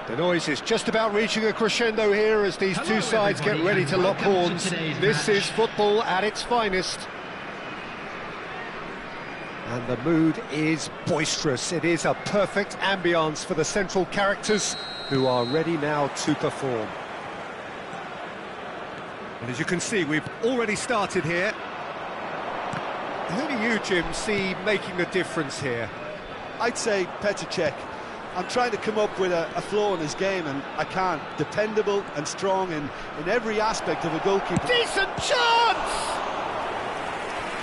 The noise is just about reaching a crescendo here as these two sides get ready to lock horns. This is football at its finest. And the mood is boisterous. It is a perfect ambience for the central characters who are ready now to perform. And as you can see, we've already started here. Who do you, Jim, see making the difference here? I'd say Petr Cech. I'm trying to come up with a flaw in his game, and I can't. Dependable and strong in every aspect of a goalkeeper. Decent chance!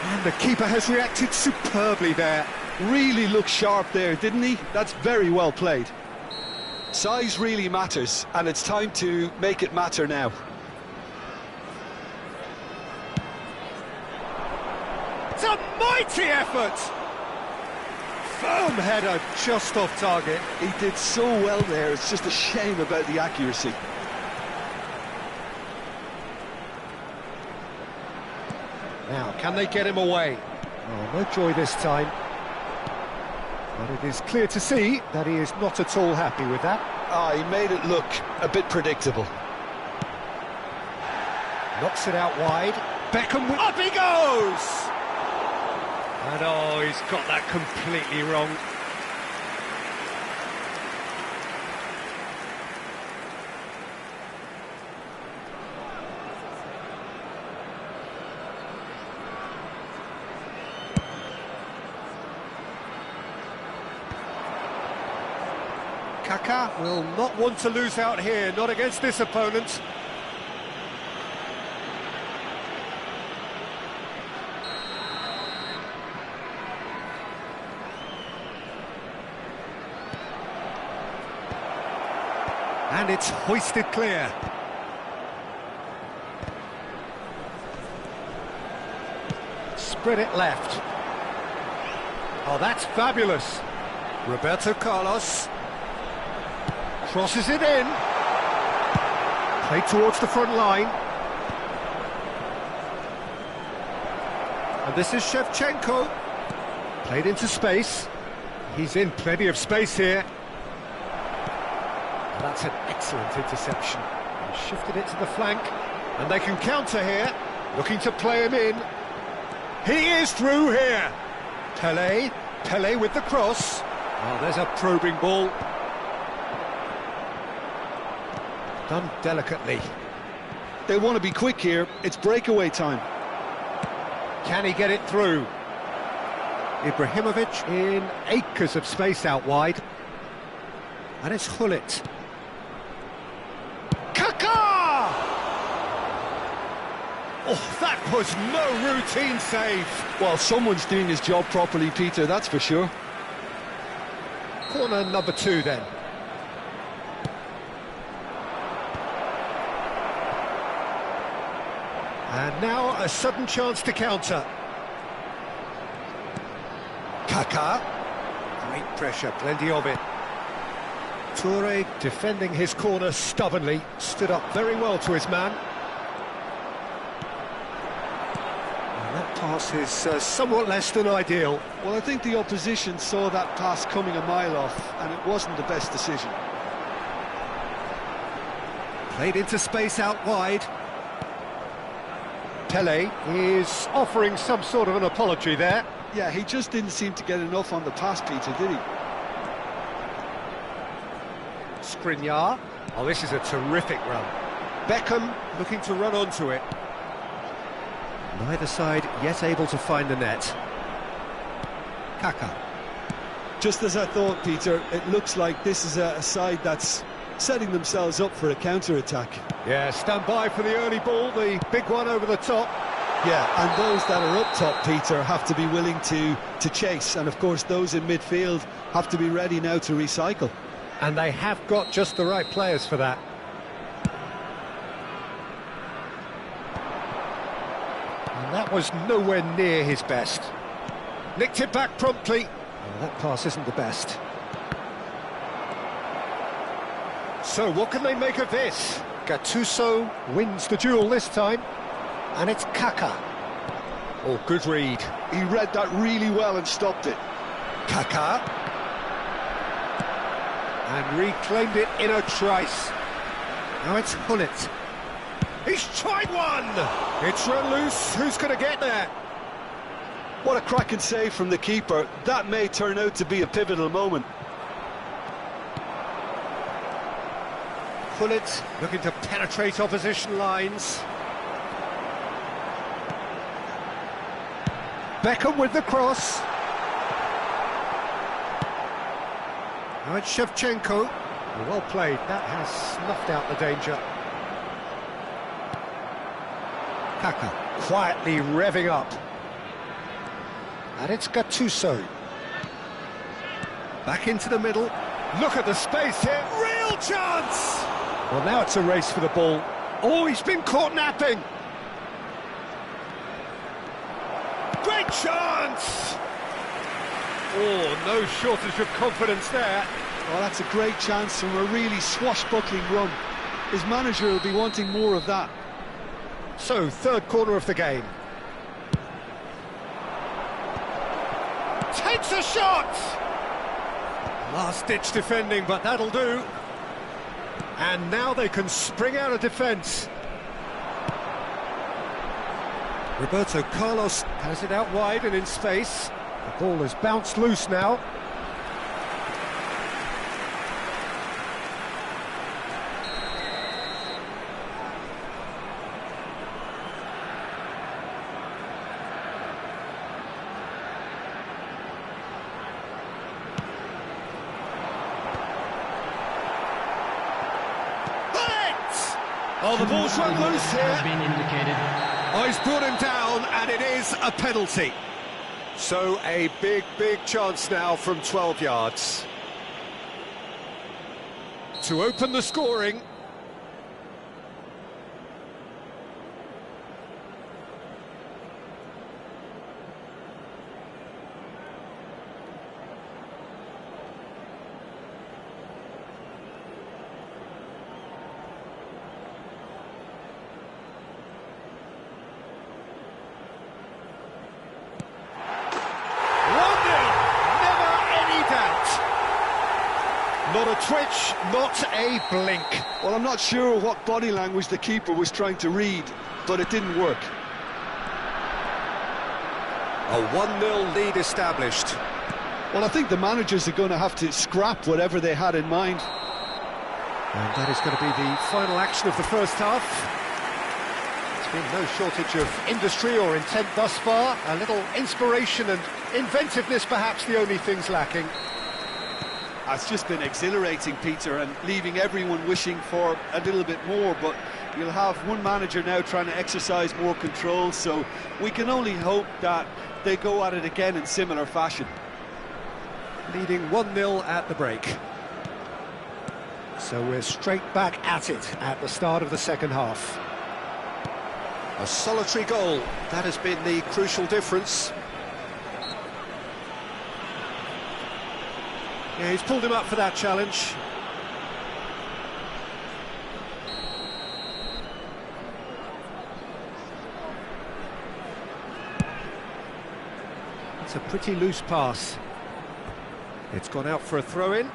And the keeper has reacted superbly there. Really looked sharp there, didn't he? That's very well played. Size really matters, and it's time to make it matter now. It's a mighty effort! Firm header, just off target. He did so well there, it's just a shame about the accuracy. Now, can they get him away? Oh, no joy this time. But it is clear to see that he is not at all happy with that. He made it look a bit predictable. Knocks it out wide. Beckham, up he goes! And oh, he's got that completely wrong. Kaká will not want to lose out here, not against this opponent. And it's hoisted clear. Spread it left. Oh, that's fabulous. Roberto Carlos crosses it in. Played towards the front line. And this is Shevchenko. Played into space. He's in plenty of space here. That's an excellent interception. He shifted it to the flank, and they can counter here, looking to play him in. He is through here. Pelé with the cross. Oh, there's a probing ball. Done delicately. They want to be quick here, it's breakaway time. Can he get it through? Ibrahimovic in acres of space out wide. And it's Hullet. Kaká! Oh, that was no routine save. Well, someone's doing his job properly, Peter, that's for sure. Corner number 2 then. And now a sudden chance to counter. Kaká. Great pressure, plenty of it. Toure defending his corner stubbornly, stood up very well to his man. And that pass is somewhat less than ideal. Well, I think the opposition saw that pass coming a mile off, and it wasn't the best decision. Played into space out wide. Pelé is offering some sort of an apology there. Yeah, he just didn't seem to get enough on the pass, Peter, did he? Skriniar. Oh, this is a terrific run. Beckham looking to run onto it. Neither side yet able to find the net. Kaká. Just as I thought, Peter, it looks like this is a side that's setting themselves up for a counter-attack. Yeah, stand by for the early ball, the big one over the top. Yeah, and those that are up top, Peter, have to be willing to chase. And, of course, those in midfield have to be ready now to recycle. And they have got just the right players for that. And that was nowhere near his best. Nicked it back promptly. Oh, that pass isn't the best. So what can they make of this? Gattuso wins the duel this time. And it's Kaká. Oh, good read. He read that really well and stopped it. Kaká. And reclaimed it in a trice. Now it's Hullet. He's tried one! It's run loose. Who's going to get there? What a cracking save from the keeper. That may turn out to be a pivotal moment. Hullet looking to penetrate opposition lines. Beckham with the cross. Now it's Shevchenko. Well played. That has snuffed out the danger. Kaka quietly revving up. And it's Gattuso. Back into the middle. Look at the space here. Real chance! Well, now it's a race for the ball. Oh, he's been caught napping. Great chance! Oh, no shortage of confidence there. Oh, that's a great chance from a really swashbuckling run. His manager will be wanting more of that. So, third corner of the game. Takes a shot! Last-ditch defending, but that'll do. And now they can spring out of defence. Roberto Carlos has it out wide and in space. The ball has bounced loose now. Oh, the ball's run loose here. Has been indicated. Oh, he's brought him down, and it is a penalty. So a big chance now from 12 yards. To open the scoring. Not a twitch, not a blink. Well, I'm not sure what body language the keeper was trying to read, but it didn't work. A 1-0 lead established. Well, I think the managers are going to have to scrap whatever they had in mind. And that is going to be the final action of the first half. There's been no shortage of industry or intent thus far. A little inspiration and inventiveness, perhaps the only things lacking. It's just been exhilarating, Peter, and leaving everyone wishing for a little bit more, but you'll have one manager now trying to exercise more control, so we can only hope that they go at it again in similar fashion. Leading 1-0 at the break. So we're straight back at it at the start of the second half. A solitary goal, that has been the crucial difference. Yeah, he's pulled him up for that challenge. It's a pretty loose pass. It's gone out for a throw-in.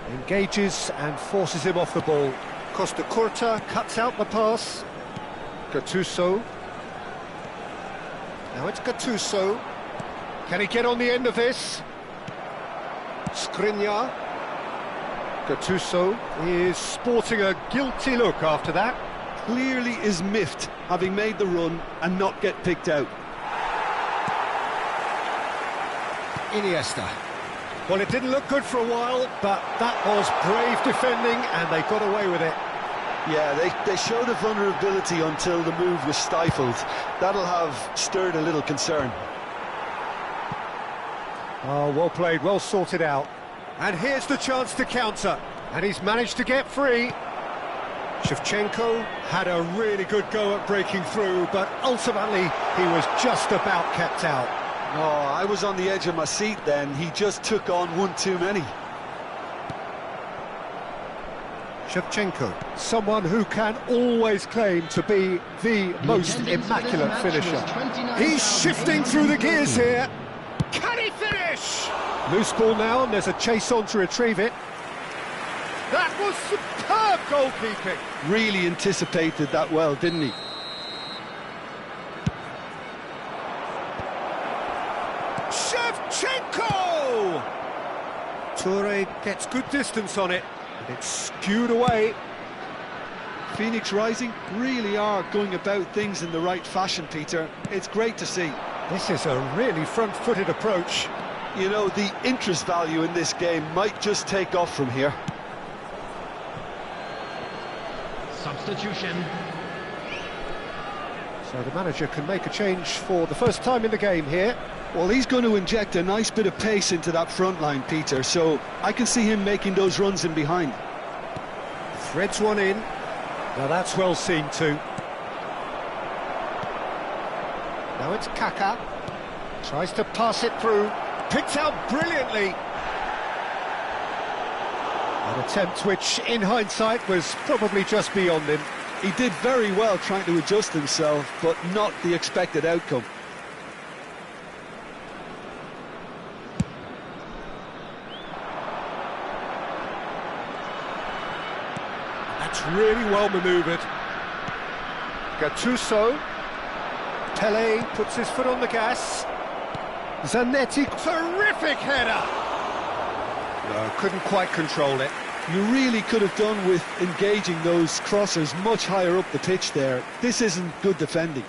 Engages and forces him off the ball. Costa Curta cuts out the pass. Gattuso. Now it's Gattuso. Can he get on the end of this? Skriniar. Gattuso is sporting a guilty look after that. Clearly is miffed, having made the run and not get picked out. Iniesta. Well, it didn't look good for a while, but that was brave defending and they got away with it. Yeah, they showed a vulnerability until the move was stifled. That'll have stirred a little concern. Oh, well played, well sorted out. And here's the chance to counter. And he's managed to get free. Shevchenko had a really good go at breaking through, but ultimately he was just about kept out. Oh, I was on the edge of my seat then. He just took on one too many. Shevchenko, someone who can always claim to be the most immaculate finisher. He's shifting through the gears here. Can he finish? Loose ball now, and there's a chase on to retrieve it. That was superb goalkeeping. Really anticipated that well, didn't he? Shevchenko! Toure gets good distance on it, and it's skewed away. Phoenix Rising really are going about things in the right fashion, Peter. It's great to see. This is a really front-footed approach. You know, the interest value in this game might just take off from here. Substitution. So the manager can make a change for the first time in the game here. Well, he's going to inject a nice bit of pace into that front line, Peter, so I can see him making those runs in behind. Threads one in. Now that's well seen too. Now it's Kaka. Tries to pass it through. Picked out brilliantly. An attempt which, in hindsight, was probably just beyond him. He did very well trying to adjust himself, but not the expected outcome. That's really well manoeuvred. Gattuso. Pele puts his foot on the gas. Zanetti, terrific header! No, couldn't quite control it. You really could have done with engaging those crossers much higher up the pitch there. This isn't good defending.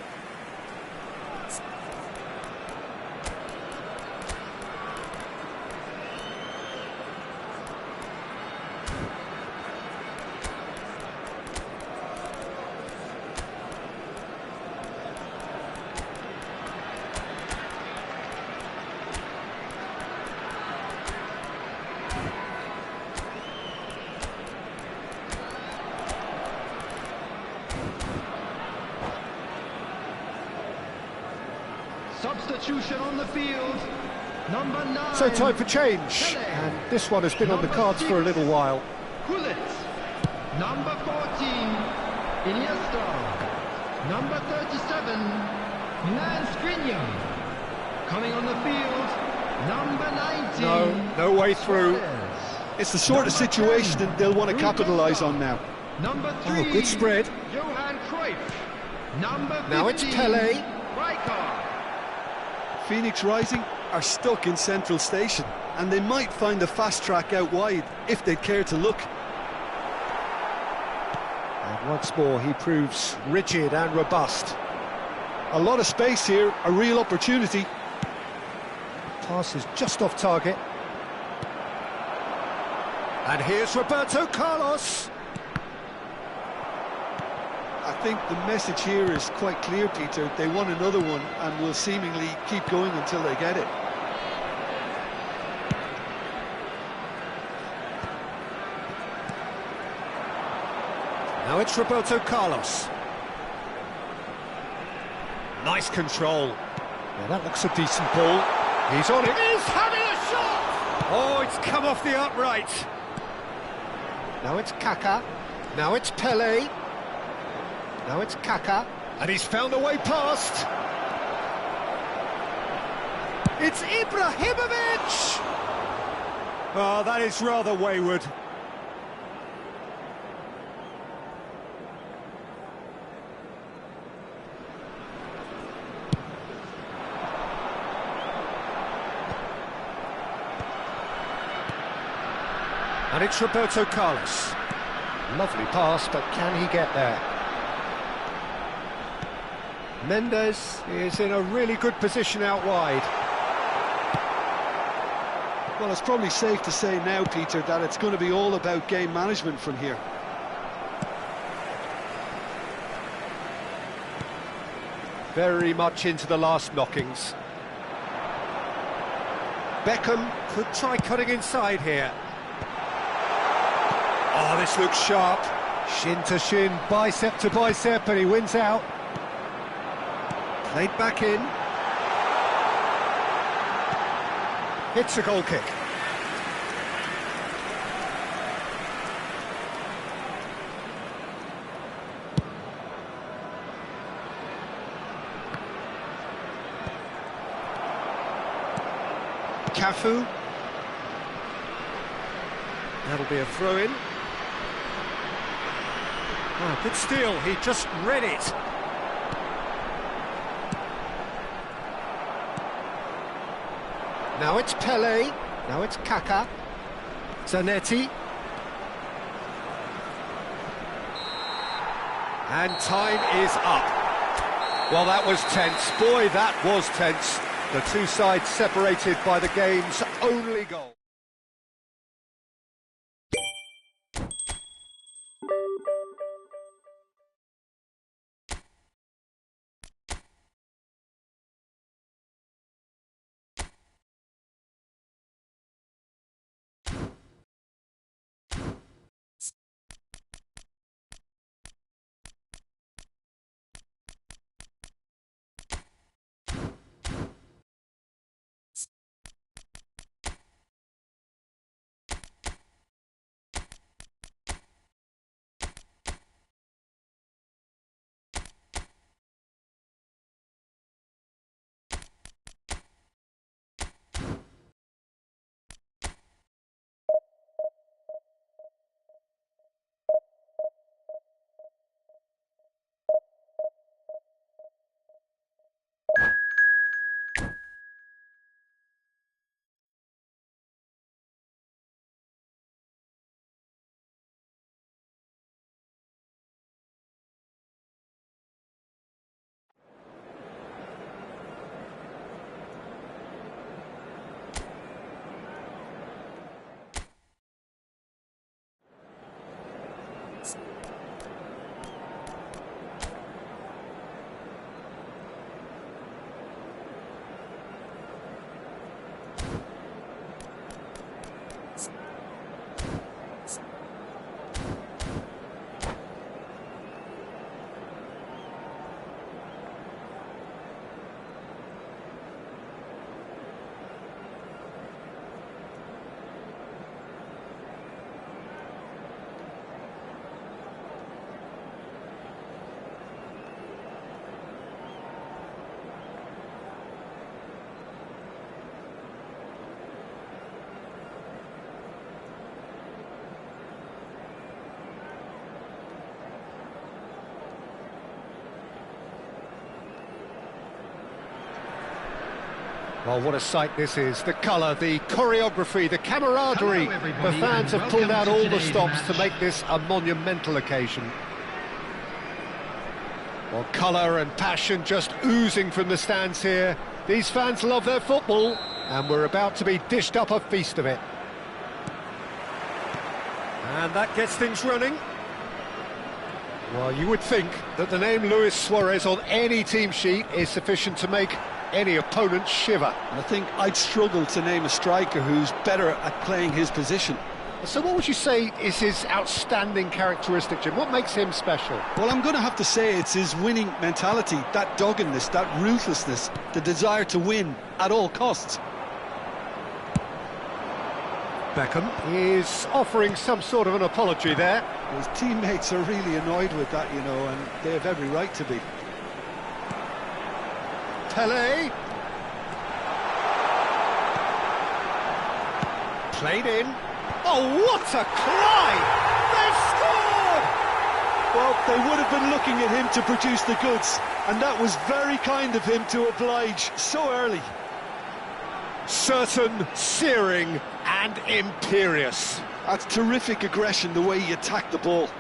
Substitution on the field. Number 9. So time for change. And this one has been on the cards for a little while. Gullit. Number 14. Iniesta. Number 37. Milan Skriniar. Coming on the field. Number 19. No way through. It's the sort of situation that they'll want to capitalise on now. Number 3. Oh, good spread. Johan Cruyff. Number 15. Now it's Pele. Rijkaard. Phoenix Rising are stuck in Central Station, and they might find a fast track out wide if they care to look. And once more he proves rigid and robust. A lot of space here, a real opportunity. Pass is just off target. And here's Roberto Carlos. I think the message here is quite clear, Peter. They want another one and will seemingly keep going until they get it. Now it's Roberto Carlos. Nice control. Yeah, that looks a decent ball. He's on it. He's having a shot! Oh, it's come off the upright. Now it's Kaka. Now it's Pele. Now it's Kaka, and he's found a way past. It's Ibrahimovic! Oh, that is rather wayward. And it's Roberto Carlos. Lovely pass, but can he get there? Mendes is in a really good position out wide. Well, it's probably safe to say now, Peter, that it's going to be all about game management from here. Very much into the last knockings. Beckham could try cutting inside here. Oh, this looks sharp. Shin to shin, bicep to bicep, and he wins out. Played back in. It's a goal kick. Cafu. That'll be a throw-in. Oh, good steal, he just read it. Now it's Pele, now it's Kaka. Zanetti. And time is up. Well, that was tense. Boy, that was tense. The two sides separated by the game's only goal. Well, what a sight this is. The colour, the choreography, the camaraderie. The fans have pulled out all the stops to make this a monumental occasion. Well, colour and passion just oozing from the stands here. These fans love their football, and we're about to be dished up a feast of it. And that gets things running. Well, you would think that the name Luis Suarez on any team sheet is sufficient to make any opponent shiver. I think I'd struggle to name a striker who's better at playing his position. So what would you say is his outstanding characteristic, Jim? What makes him special? Well, I'm going to have to say it's his winning mentality, that doggedness, that ruthlessness, the desire to win at all costs. Beckham is offering some sort of an apology there. His teammates are really annoyed with that, you know, and they have every right to be. Pele. Played in. Oh, what a cry! They've scored! Well, they would have been looking at him to produce the goods, and that was very kind of him to oblige so early. Certain, searing and imperious. That's terrific aggression, the way he attacked the ball.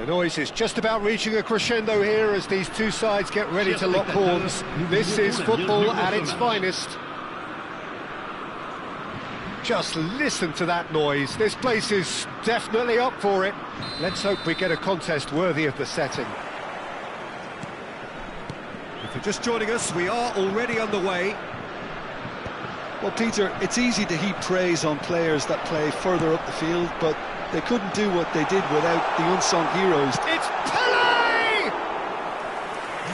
The noise is just about reaching a crescendo here as these two sides get ready to lock horns. This is football at its finest. Just listen to that noise. This place is definitely up for it. Let's hope we get a contest worthy of the setting. If you're just joining us, we are already underway. Well, Peter, it's easy to heap praise on players that play further up the field, but they couldn't do what they did without the unsung heroes. It's Pele!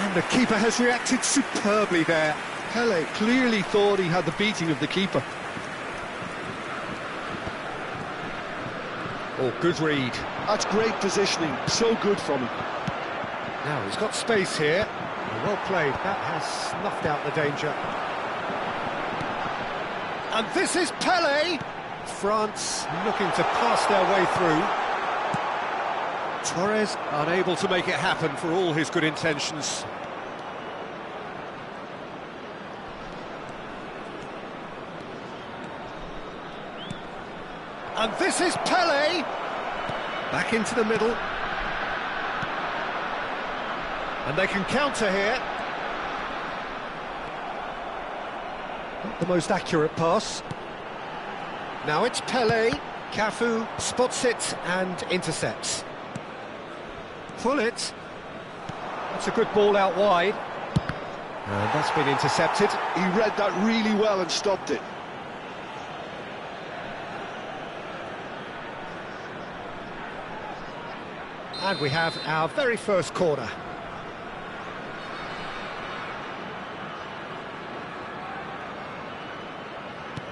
And the keeper has reacted superbly there. Pele clearly thought he had the beating of the keeper. Oh, good read. That's great positioning, so good from him. Now, he's got space here. Well played, that has snuffed out the danger. And this is Pele! France looking to pass their way through. Torres unable to make it happen for all his good intentions. And this is Pele! Back into the middle. And they can counter here. Not the most accurate pass. Now it's Pele. Cafu spots it and intercepts. Pullet. That's a good ball out wide. And that's been intercepted. He read that really well and stopped it. And we have our very first corner.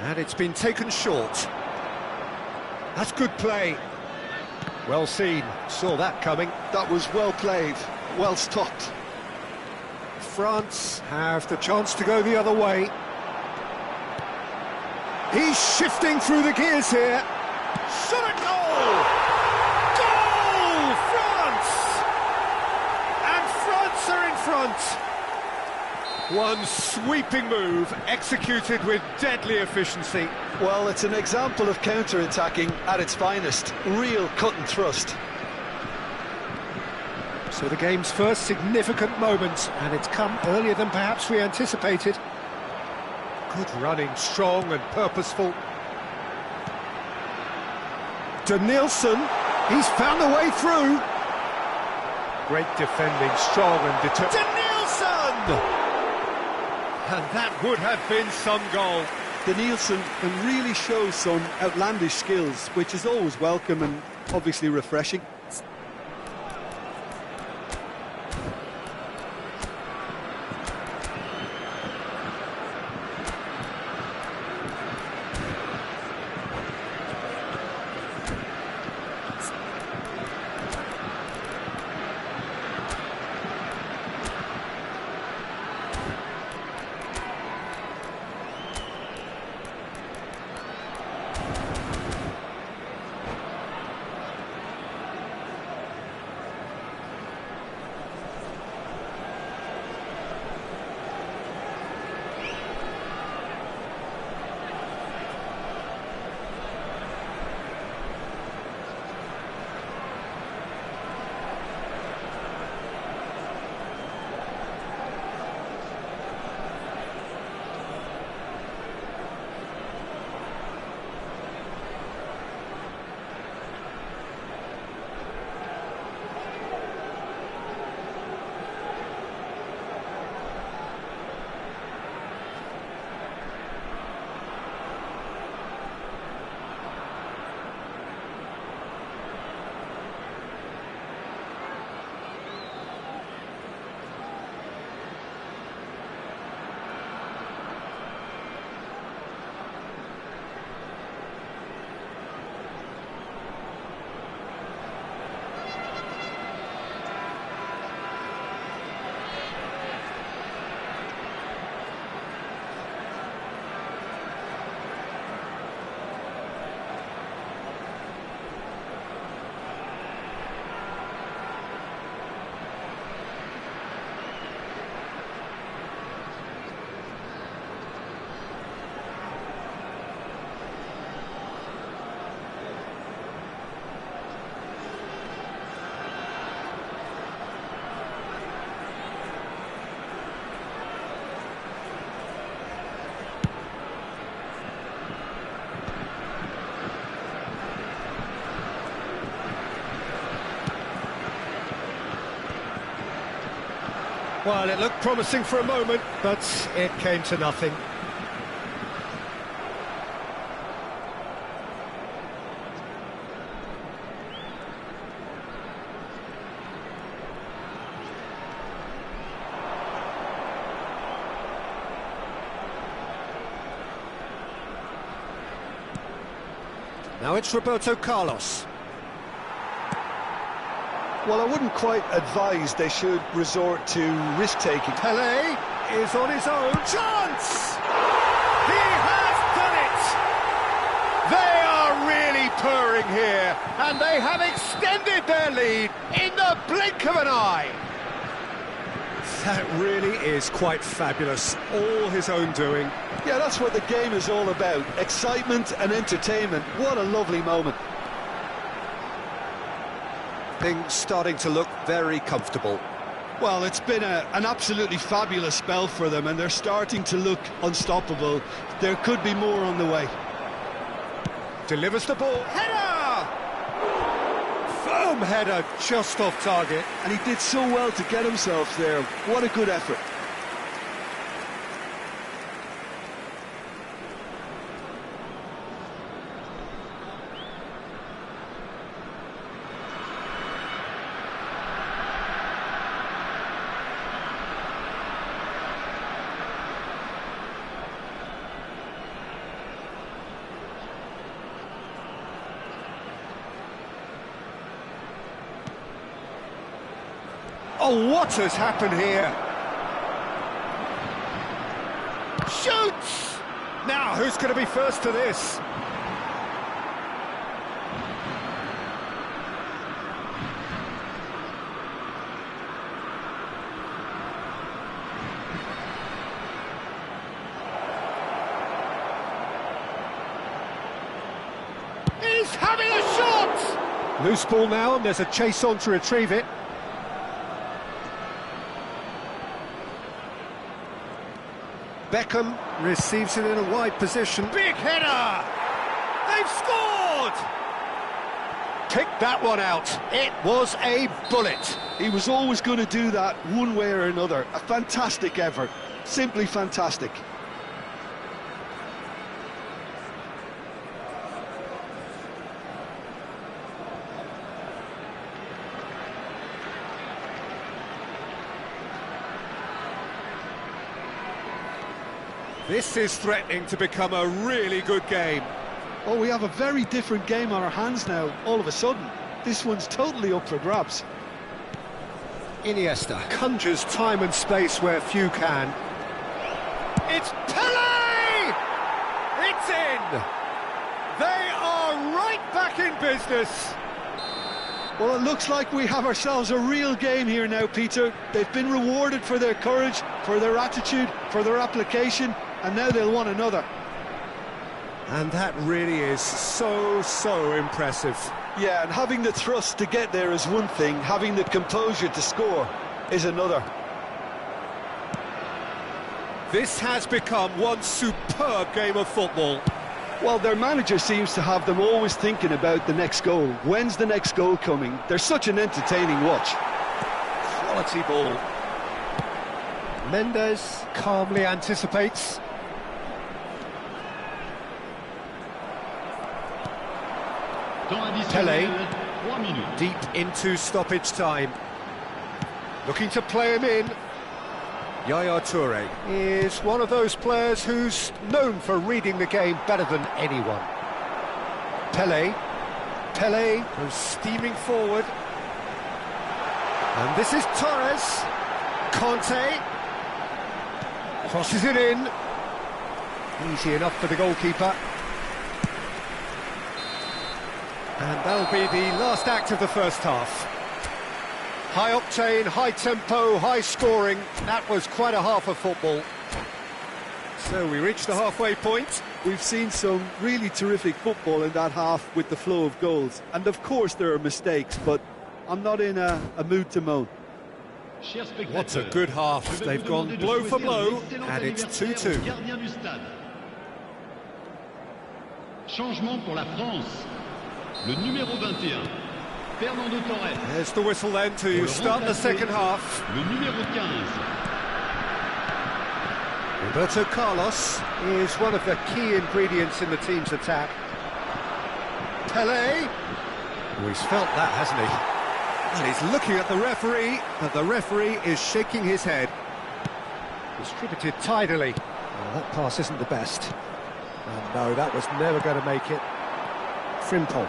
And it's been taken short. That's good play. Well seen, saw that coming. That was well played, well stopped. France have the chance to go the other way. He's shifting through the gears here. Shot at goal! Goal! France! And France are in front. One sweeping move, executed with deadly efficiency. Well, it's an example of counter-attacking at its finest. Real cut and thrust. So the game's first significant moment, and it's come earlier than perhaps we anticipated. Good running, strong and purposeful. Denilson, he's found a way through. Great defending, strong and determined. Denilson! And that would have been some goal. Denilson can really show some outlandish skills, which is always welcome and obviously refreshing. Well, it looked promising for a moment, but it came to nothing. Now it's Roberto Carlos. Well, I wouldn't quite advise they should resort to risk-taking. Pelé is on his own. Chance! He has done it! They are really purring here, and they have extended their lead in the blink of an eye. That really is quite fabulous. All his own doing. Yeah, that's what the game is all about. Excitement and entertainment. What a lovely moment. Things starting to look very comfortable. Well, it's been an absolutely fabulous spell for them, and they're starting to look unstoppable. There could be more on the way. Delivers the ball. Header! Firm header, just off target. And he did so well to get himself there. What a good effort. Oh, what has happened here? Shoots! Now, who's going to be first to this? He's having a shot! Loose ball now, and there's a chase on to retrieve it. Beckham receives it in a wide position. Big header! They've scored! Pick that one out. It was a bullet. He was always going to do that one way or another. A fantastic effort. Simply fantastic. This is threatening to become a really good game. Oh, we have a very different game on our hands now, all of a sudden. This one's totally up for grabs. Iniesta conjures time and space where few can. It's Pelé! It's in! They are right back in business. Well, it looks like we have ourselves a real game here now, Peter. They've been rewarded for their courage, for their attitude, for their application, and now they'll want another. And that really is so impressive. Yeah, and having the thrust to get there is one thing, having the composure to score is another. This has become one superb game of football. Well, their manager seems to have them always thinking about the next goal. When's the next goal coming? They're such an entertaining watch. Quality ball. Mendes calmly anticipates. Pelé, deep into stoppage time. Looking to play him in. Yaya Toure is one of those players who's known for reading the game better than anyone. Pelé goes steaming forward. And this is Torres. Conte crosses it in. Easy enough for the goalkeeper. And that'll be the last act of the first half. High octane, high tempo, high scoring. That was quite a half of football. So we reached the halfway point. We've seen some really terrific football in that half with the flow of goals. And of course there are mistakes, but I'm not in a mood to moan. What a good half. They've gone blow for blow, and it's 2-2. Changement pour la France. Le numéro 21. Fernando Torres. There's the whistle then to start the second half. Le numéro 15. Roberto Carlos is one of the key ingredients in the team's attack. Pelé. Oh, he's felt that, hasn't he? And he's looking at the referee, but the referee is shaking his head. Distributed tidily. Oh, that pass isn't the best. And no, that was never going to make it. Frimpong.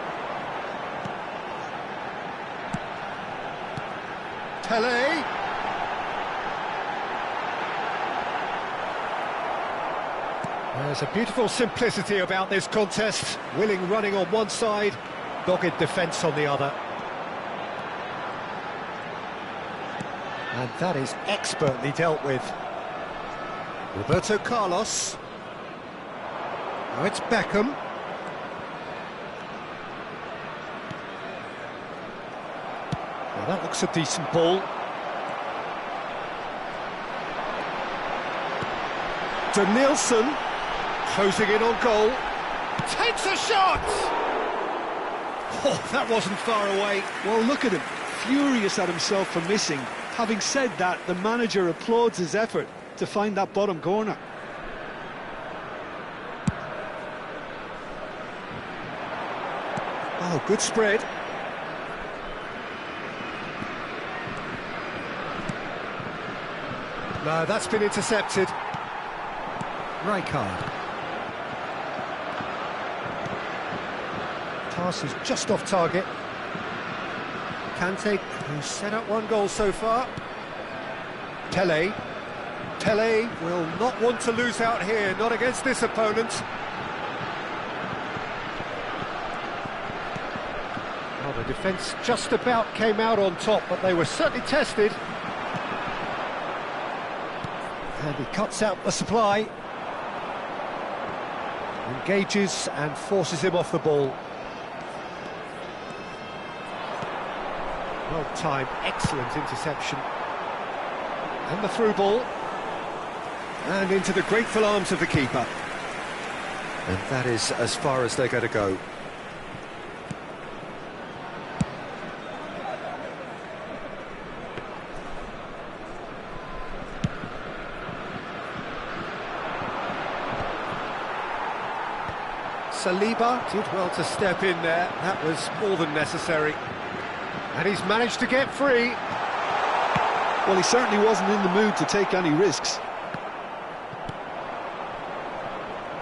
Pelé. There's a beautiful simplicity about this contest. Willing running on one side, dogged defence on the other. And that is expertly dealt with. Roberto Carlos. Now it's Beckham. Well, that looks a decent ball. Nielsen closing in on goal. Takes a shot! Oh, that wasn't far away. Well, look at him, furious at himself for missing. Having said that, the manager applauds his effort to find that bottom corner. Oh, good spread. No, that's been intercepted. Rijkaard. Pass is just off target. Kante, who's set up one goal so far. Pelé. Pelé will not want to lose out here, not against this opponent. Well, the defence just about came out on top, but they were certainly tested. And he cuts out the supply. Engages and forces him off the ball. Well timed, excellent interception. And the through ball. And into the grateful arms of the keeper. And that is as far as they're going to go. Saliba did well to step in there. That was more than necessary. And he's managed to get free. Well, he certainly wasn't in the mood to take any risks.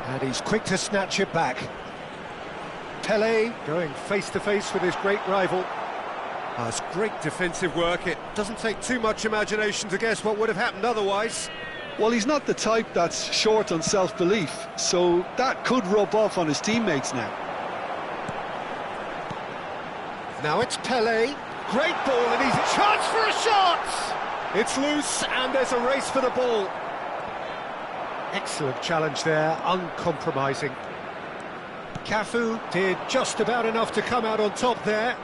And he's quick to snatch it back. Pelé going face-to-face with his great rival. Oh, it's great defensive work. It doesn't take too much imagination to guess what would have happened otherwise. Well, he's not the type that's short on self-belief, so that could rub off on his teammates now. Now it's Pelé. Great ball, and he's a chance for a shot! It's loose, and there's a race for the ball. Excellent challenge there, uncompromising. Cafu did just about enough to come out on top there.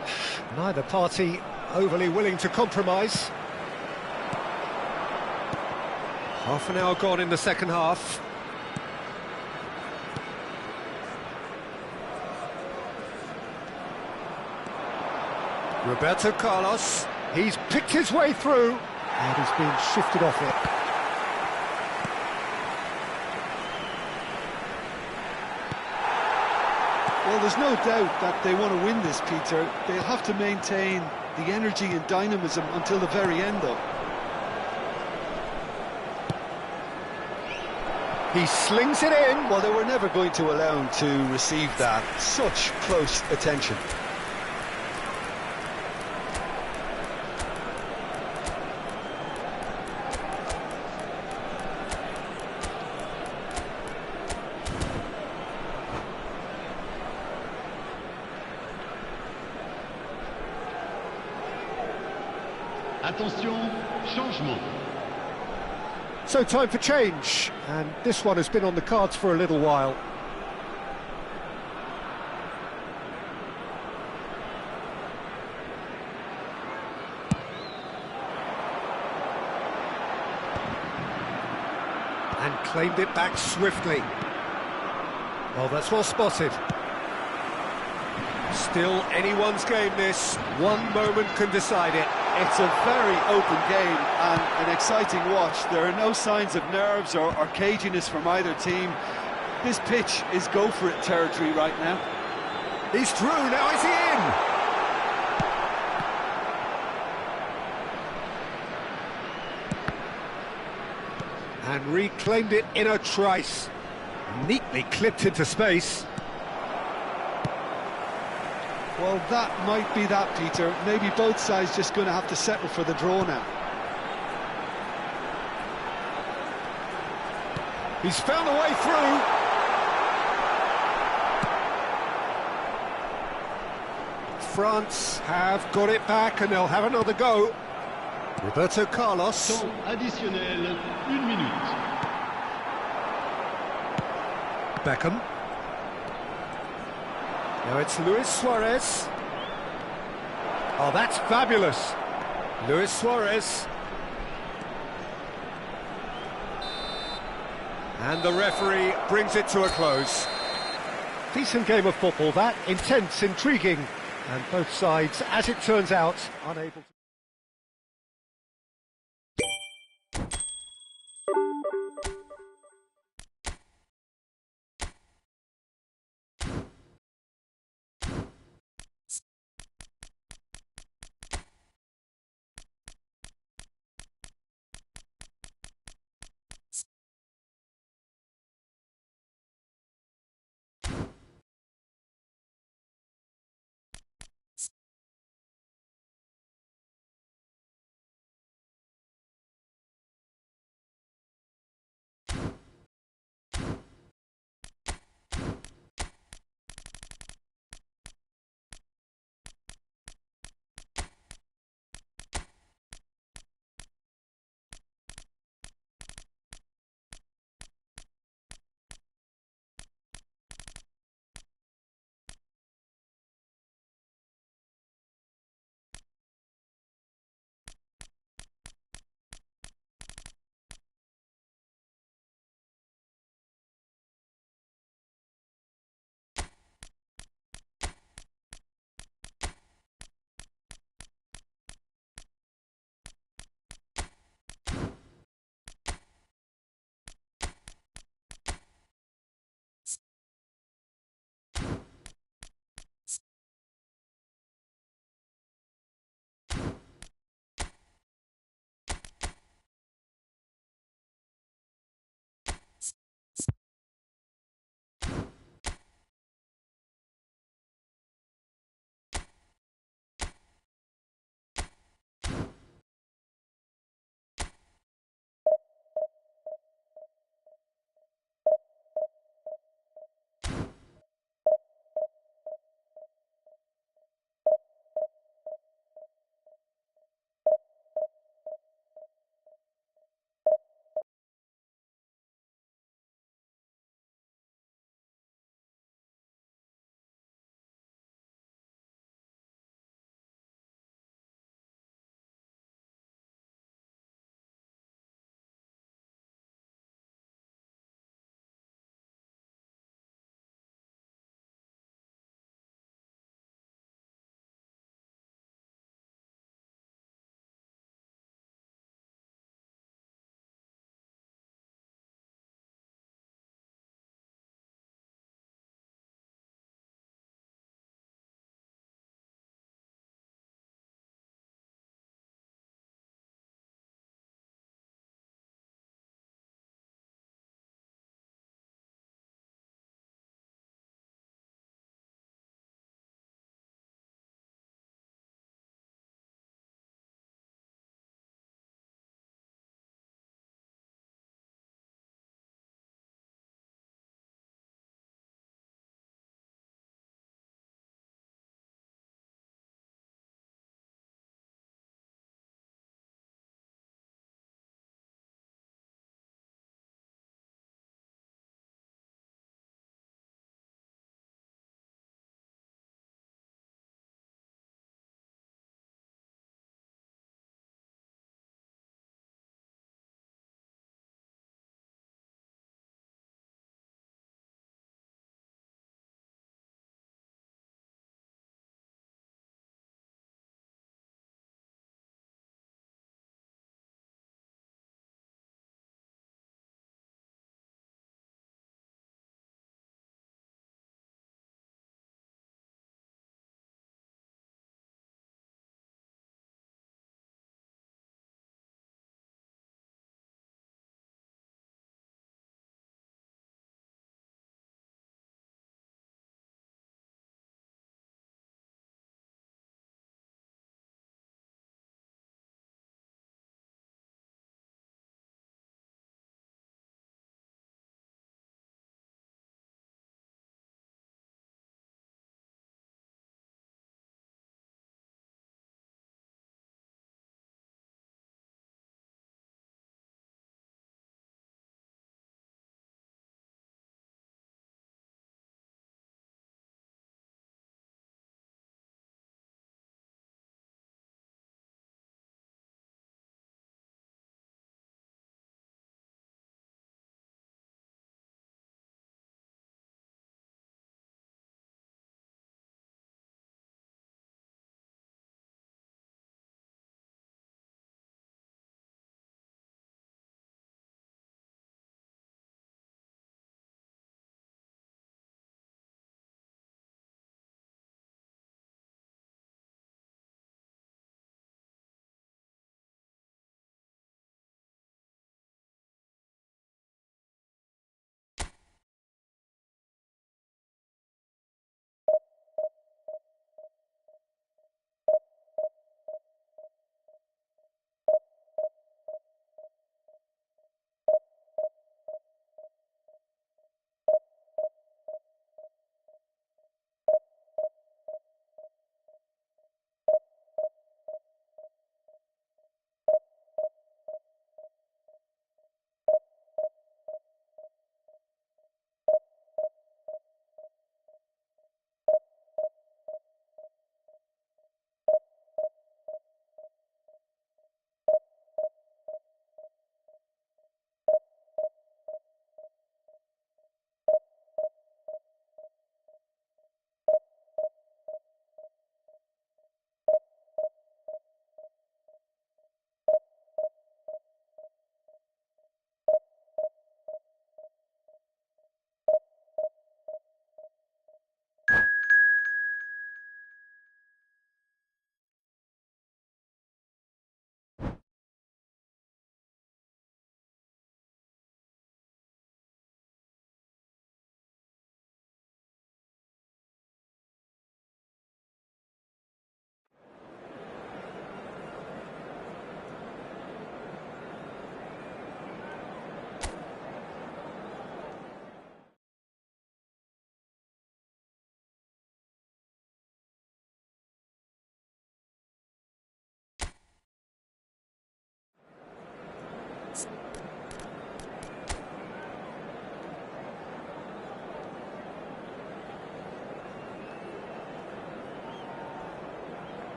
Neither party overly willing to compromise. Half an hour gone in the second half. Roberto Carlos, he's picked his way through, and he's been shifted off it. Well, there's no doubt that they want to win this, Peter. They'll have to maintain the energy and dynamism until the very end, though. He slings it in. Well, they were never going to allow him to receive that. Such close attention. Attention, changement. So time for change, and this one has been on the cards for a little while. And claimed it back swiftly. Well, that's well spotted. Still anyone's game this. One moment can decide it. It's a very open game and an exciting watch. There are no signs of nerves or caginess from either team. This pitch is go-for-it territory right now. He's through, now is he in? And reclaimed it in a trice. Neatly clipped into space. Well, that might be that, Peter. Maybe both sides just going to have to settle for the draw now. He's found a way through. France have got it back and they'll have another go. Roberto Carlos. Temps additionnel, 1 minute. Beckham. Now it's Luis Suarez. Oh, that's fabulous. Luis Suarez. And the referee brings it to a close. Decent game of football, that. Intense, intriguing. And both sides, as it turns out, unable to...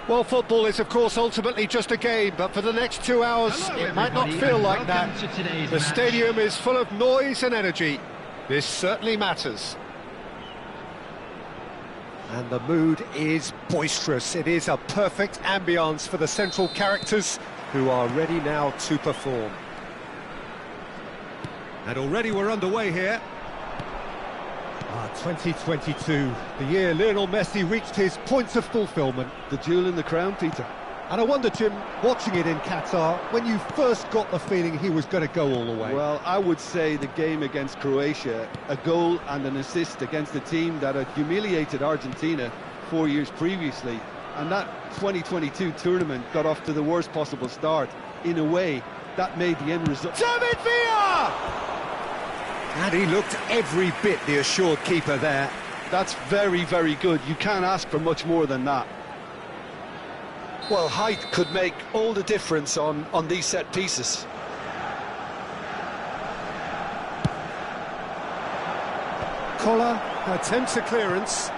Well, football is, of course, ultimately just a game, but for the next 2 hours, Hello, it might not everybody, feel and like that. welcome to today's The match. stadium is full of noise and energy. This certainly matters. And the mood is boisterous. It is a perfect ambience for the central characters who are ready now to perform. And already we're underway here. 2022, the year Lionel Messi reached his points of fulfilment. The jewel in the crown, Peter. And I wonder, Jim, watching it in Qatar, when you first got the feeling he was going to go all the way. Well, I would say the game against Croatia, a goal and an assist against a team that had humiliated Argentina 4 years previously, and that 2022 tournament got off to the worst possible start. In a way, that made the end result. David Villa! And he looked every bit the assured keeper there. That's very, very good. You can't ask for much more than that. Well, height could make all the difference on these set pieces. Collar attempts a clearance.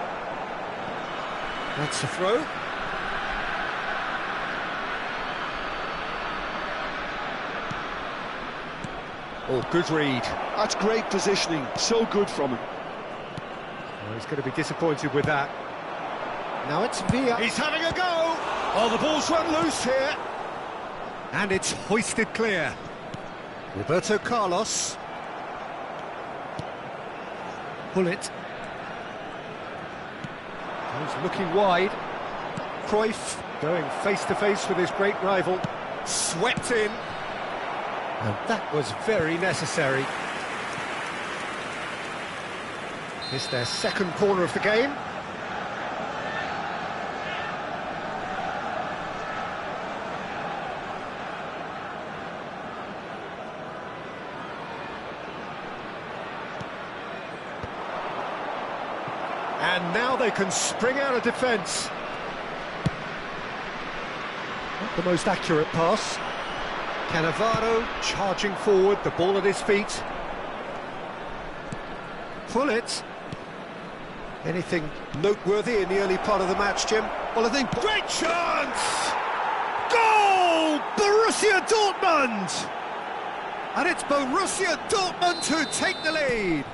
That's a throw. Oh, good read. That's great positioning. So good from him. Oh, he's going to be disappointed with that. Now it's Villa. He's having a go. Oh, the ball's run loose here. And it's hoisted clear. Roberto Carlos. Bullet. He's looking wide. Cruyff going face-to-face with his great rival. Swept in. And that was very necessary. It's their second corner of the game. And now they can spring out of defence. Not the most accurate pass. Cannavaro charging forward, the ball at his feet. Pull it. Anything noteworthy in the early part of the match, Jim? Well, I think... Great chance! Goal! Borussia Dortmund! And it's Borussia Dortmund who take the lead.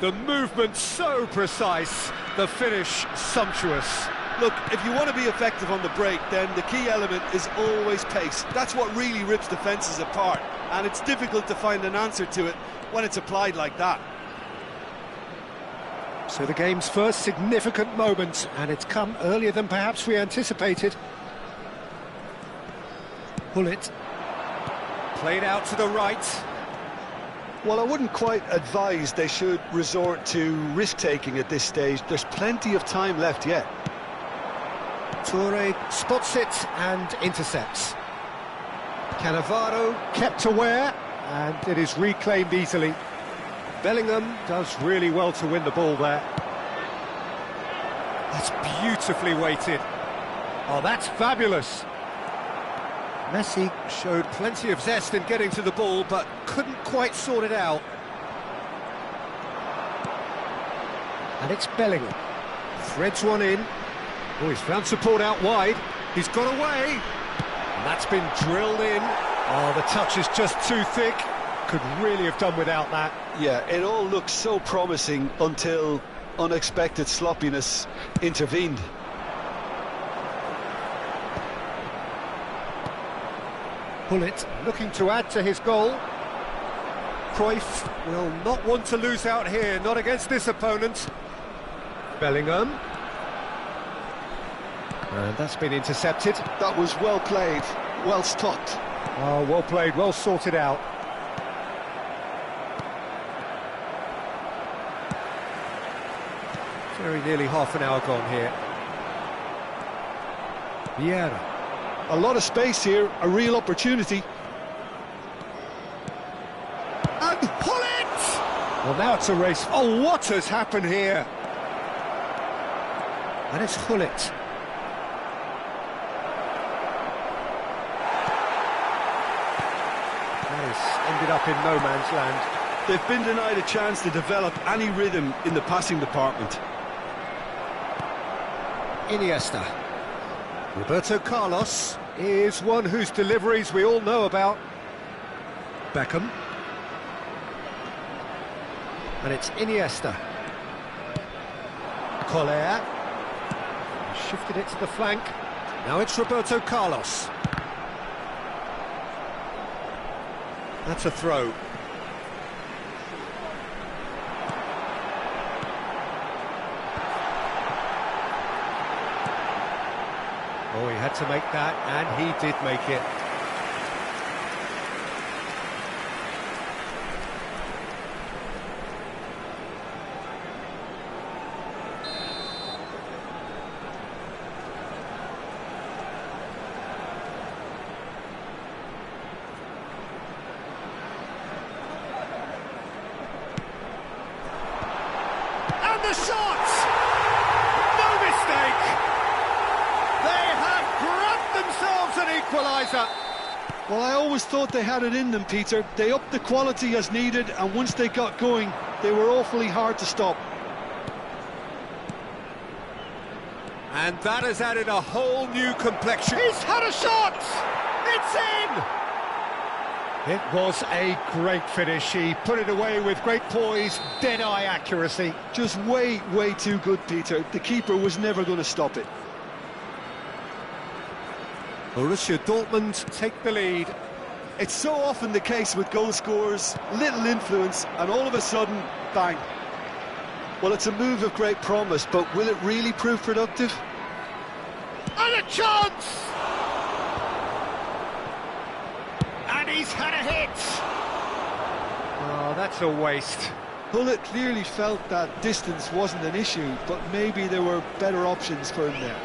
The movement so precise, the finish sumptuous. Look, if you want to be effective on the break, then the key element is always pace. That's what really rips defences apart, and it's difficult to find an answer to it when it's applied like that. So the game's first significant moment, and it's come earlier than perhaps we anticipated. Bullet. Played out to the right. Well, I wouldn't quite advise they should resort to risk-taking at this stage. There's plenty of time left yet. Toure spots it and intercepts. Cannavaro kept aware, and it is reclaimed easily. Bellingham does really well to win the ball there. That's beautifully weighted. Oh, that's fabulous. Messi showed plenty of zest in getting to the ball, but couldn't quite sort it out. And it's Bellingham. Threads one in. Oh, he's found support out wide. He's got away. And that's been drilled in. Oh, the touch is just too thick. Could really have done without that. Yeah, it all looked so promising until unexpected sloppiness intervened. Bullet looking to add to his goal. Cruyff will not want to lose out here, not against this opponent. Bellingham. And that's been intercepted. That was well played, well stopped. Oh, well played, well sorted out. Very nearly half an hour gone here. Vieira. A lot of space here, a real opportunity. And pull it! Well, now it's a race. Oh, what has happened here? And it's Hullet. That has ended up in no man's land. They've been denied a chance to develop any rhythm in the passing department. Iniesta. Roberto Carlos is one whose deliveries we all know about. Beckham. And it's Iniesta. Collier. Shifted it to the flank. Now it's Roberto Carlos. That's a throw. Oh, he had to make that, and he did make it. And the shot! No mistake! They have grabbed themselves an equaliser. Well, I always thought they had it in them, Peter. They upped the quality as needed, and once they got going, they were awfully hard to stop. And that has added a whole new complexion. He's had a shot! It's in! It was a great finish. He put it away with great poise, dead-eye accuracy. Just way too good, Peter. The keeper was never going to stop it. Borussia Dortmund take the lead. It's so often the case with goal scorers, little influence, and all of a sudden, bang. Well, it's a move of great promise, but will it really prove productive? And a chance! And he's had a hit! Oh, that's a waste. Hullet clearly felt that distance wasn't an issue, but maybe there were better options for him there.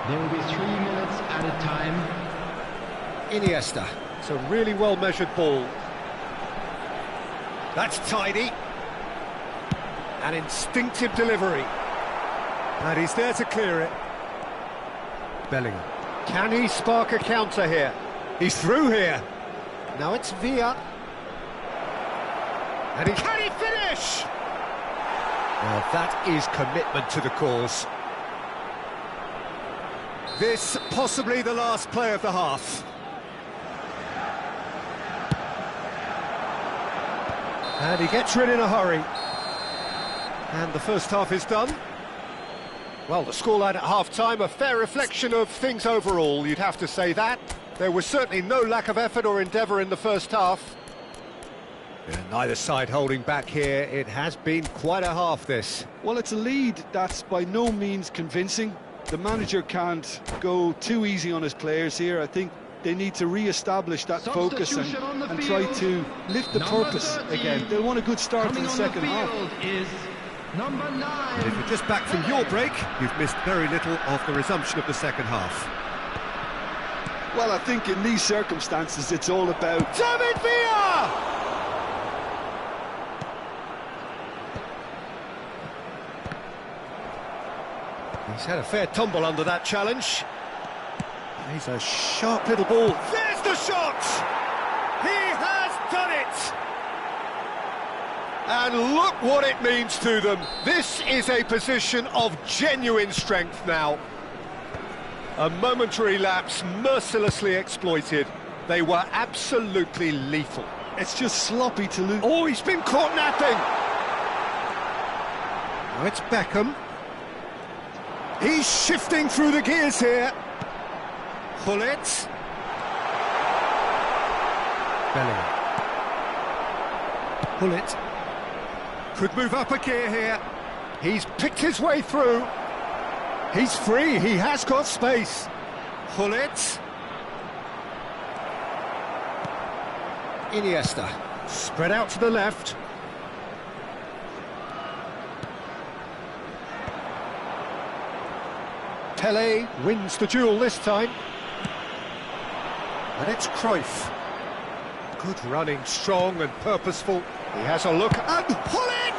There will be 3 minutes at a time. Iniesta. It's a really well-measured ball. That's tidy. An instinctive delivery. And he's there to clear it. Bellingham. Can he spark a counter here? He's through here. Now it's Villa. And can he finish? Well, that is commitment to the cause. This possibly the last play of the half. And he gets rid in a hurry. And the first half is done. Well, the scoreline at half-time, a fair reflection of things overall, you'd have to say that. There was certainly no lack of effort or endeavour in the first half. And neither side holding back here. It has been quite a half, this. Well, it's a lead that's by no means convincing. The manager can't go too easy on his players here. I think they need to re-establish that focus and try to lift the purpose again. They'll want a good start to the second half. Is number 9. And if you're just back from your break, you've missed very little of the resumption of the second half. Well, I think in these circumstances, it's all about... David Villa! He's had a fair tumble under that challenge. He's a sharp little ball. There's the shot! He has done it! And look what it means to them. This is a position of genuine strength now. A momentary lapse mercilessly exploited. They were absolutely lethal. It's just sloppy to lose. Oh, he's been caught napping! Now it's Beckham. He's shifting through the gears here. Hullet. Bellingham. Hullet. Could move up a gear here. He's picked his way through. He's free, he has got space. Hullet. Iniesta. Spread out to the left. Pele wins the duel this time. And it's Cruyff. Good running, strong and purposeful. He has a look and Hullet!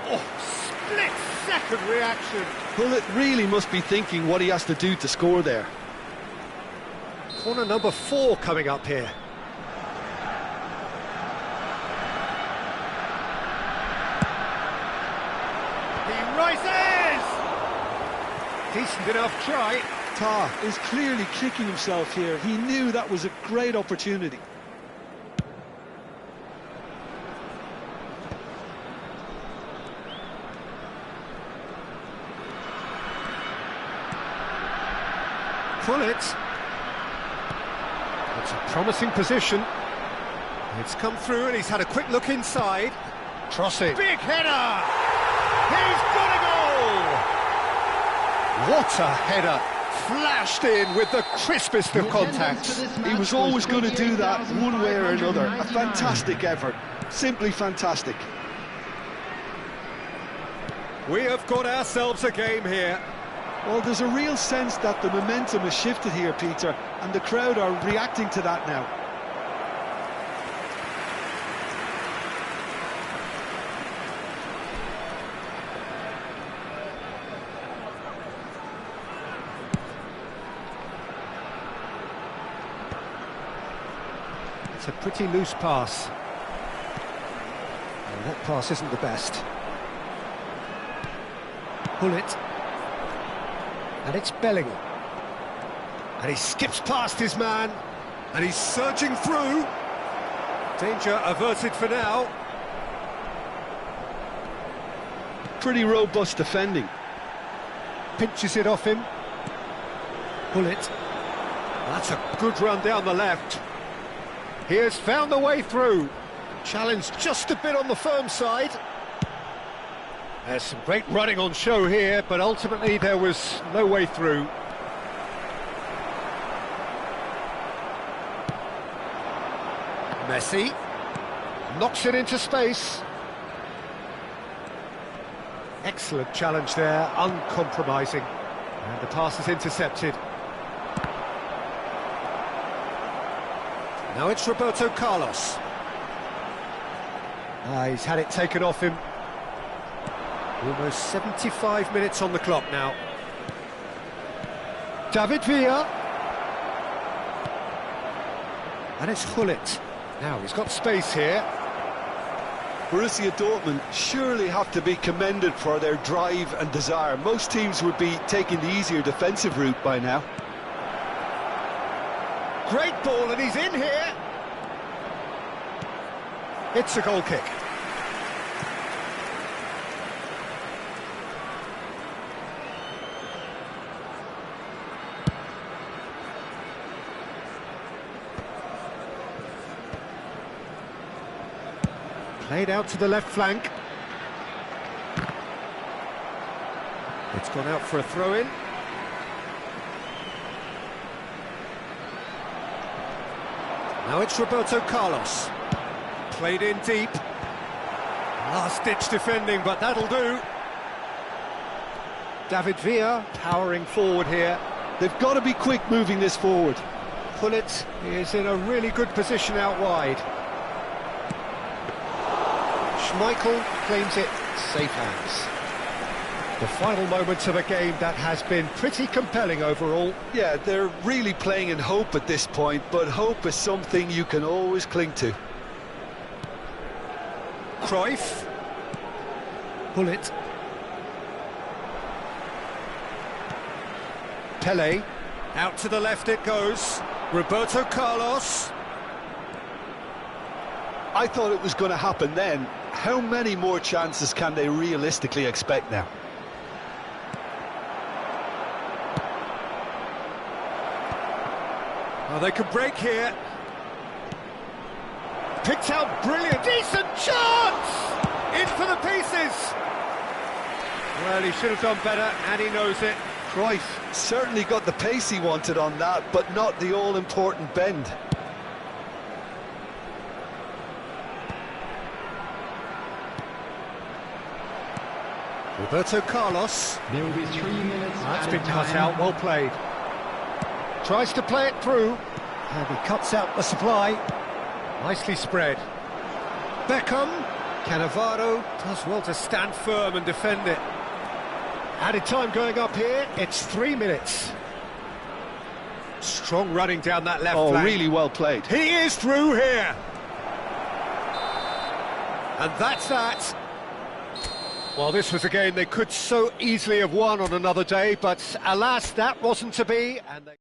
Oh, split-second reaction. Hullet really must be thinking what he has to do to score there. Corner number 4 coming up here. Decent enough try. Ta is clearly kicking himself here. He knew that was a great opportunity. Pull it. It's a promising position. It's come through and he's had a quick look inside. Cross it. Big header! He's got a goal! What a header! Flashed in with the crispest of contacts. He was always going to do that one way or another. A fantastic effort. Simply fantastic. We have got ourselves a game here. Well, there's a real sense that the momentum has shifted here, Peter, and the crowd are reacting to that now. It's a pretty loose pass. And that pass isn't the best. Pull it. And it's Bellingham. And he skips past his man. And he's surging through. Danger averted for now. Pretty robust defending. Pinches it off him. Pull it. That's a good run down the left. He has found the way through. Challenged just a bit on the firm side. There's some great running on show here, but ultimately there was no way through. Messi knocks it into space. Excellent challenge there, uncompromising. And the pass is intercepted. Now it's Roberto Carlos. He's had it taken off him. Almost 75 minutes on the clock now. David Villa. And it's Hullet. Now he's got space here. Borussia Dortmund surely have to be commended for their drive and desire. Most teams would be taking the easier defensive route by now. Great ball, and he's in here. It's a goal kick. Played out to the left flank. It's gone out for a throw-in. Now it's Roberto Carlos. Played in deep. Last-ditch defending, but that'll do. David Villa powering forward here. They've got to be quick moving this forward. Hullet is in a really good position out wide. Schmeichel claims it, safe hands. The final moments of a game that has been pretty compelling overall. Yeah, they're really playing in hope at this point, but hope is something you can always cling to. Cruyff. Hullet. Pele. Out to the left it goes. Roberto Carlos. I thought it was going to happen then. How many more chances can they realistically expect now? Oh, they could break here. Picked out brilliant. Decent chance! In for the pieces! Well, he should have done better, and he knows it. Cruyff certainly got the pace he wanted on that, but not the all-important bend. Roberto Carlos. There will be 3 minutes. That's been cut out, well played. Tries to play it through, and he cuts out the supply. Nicely spread. Beckham. Cannavaro does well to stand firm and defend it. Added time going up here, it's 3 minutes. Strong running down that left flank. Really well played. He is through here. And that's that. Well, this was a game they could so easily have won on another day, but alas, that wasn't to be, and they...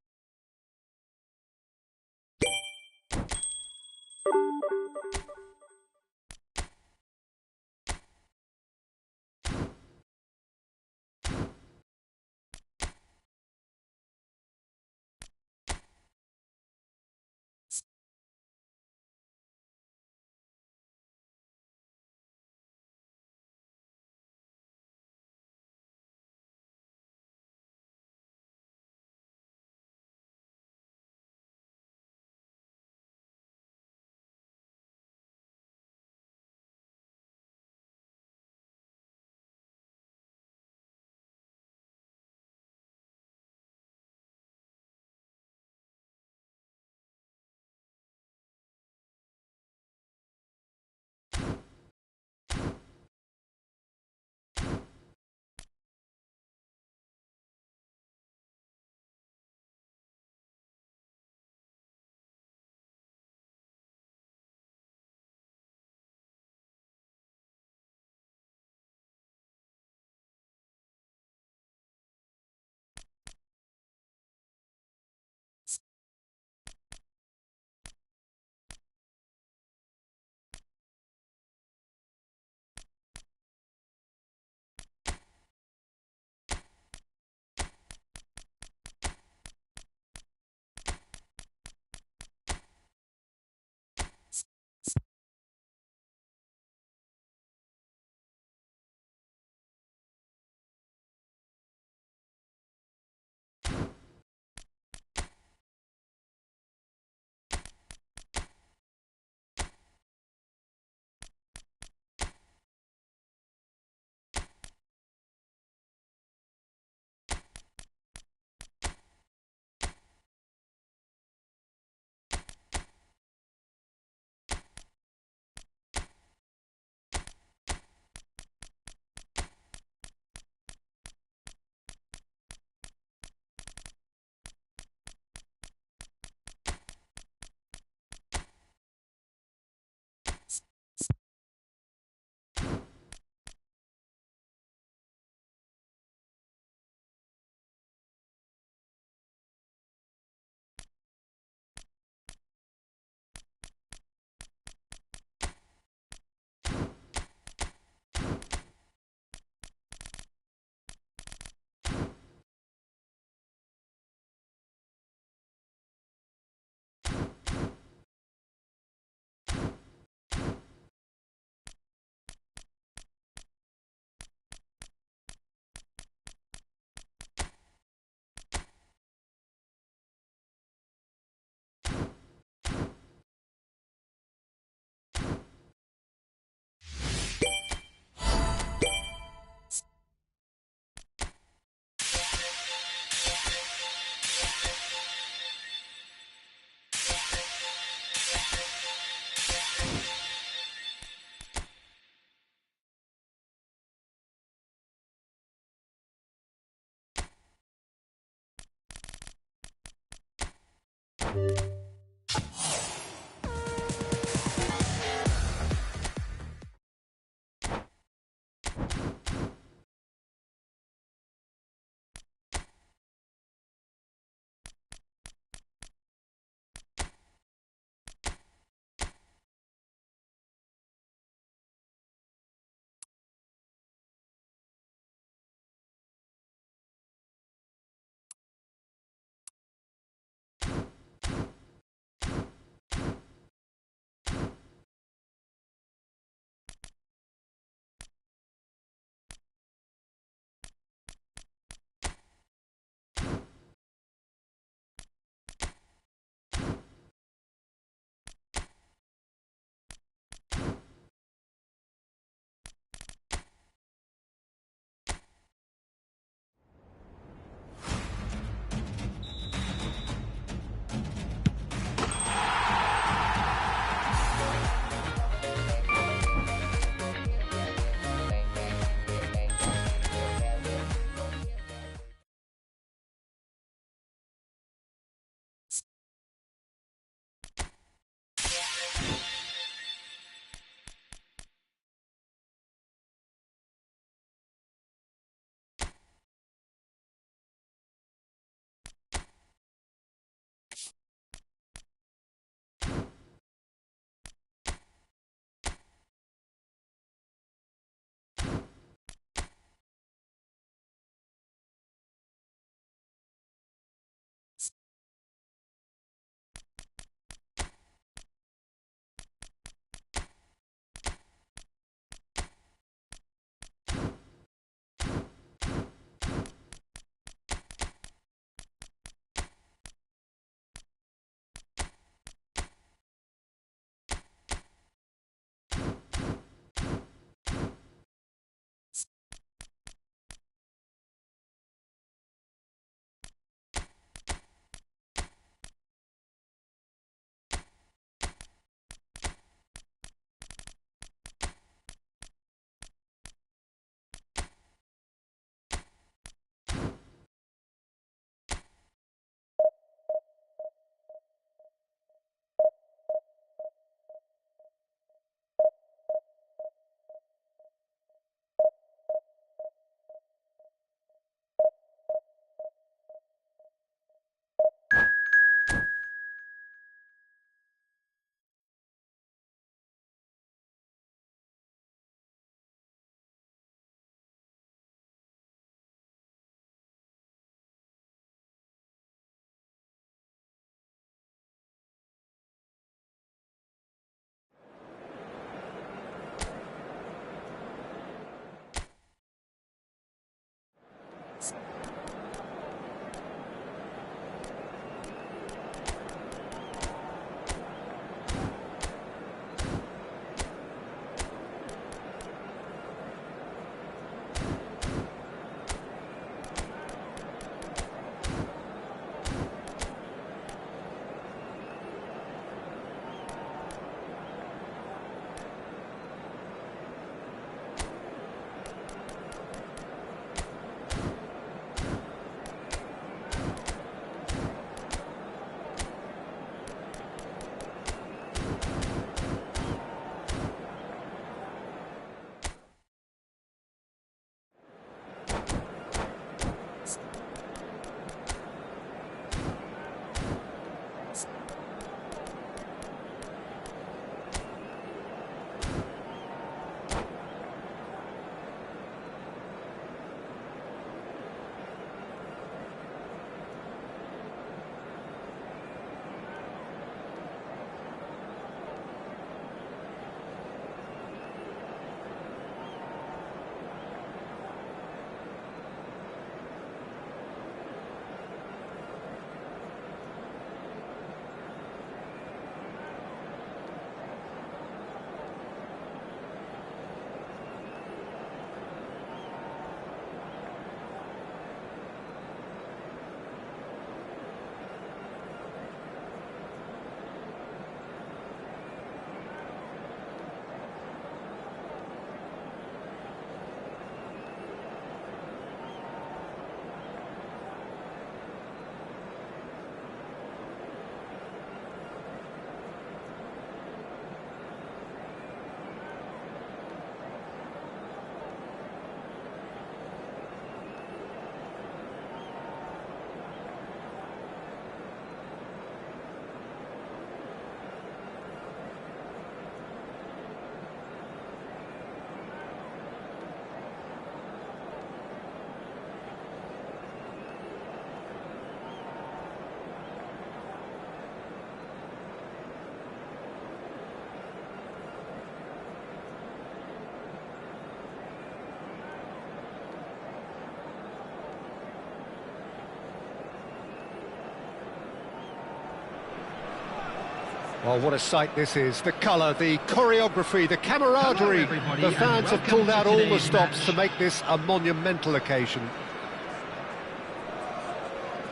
Well, what a sight this is. The colour, the choreography, the camaraderie. everybody, The and fans have welcome pulled to out all the today's stops match. to make this a monumental occasion.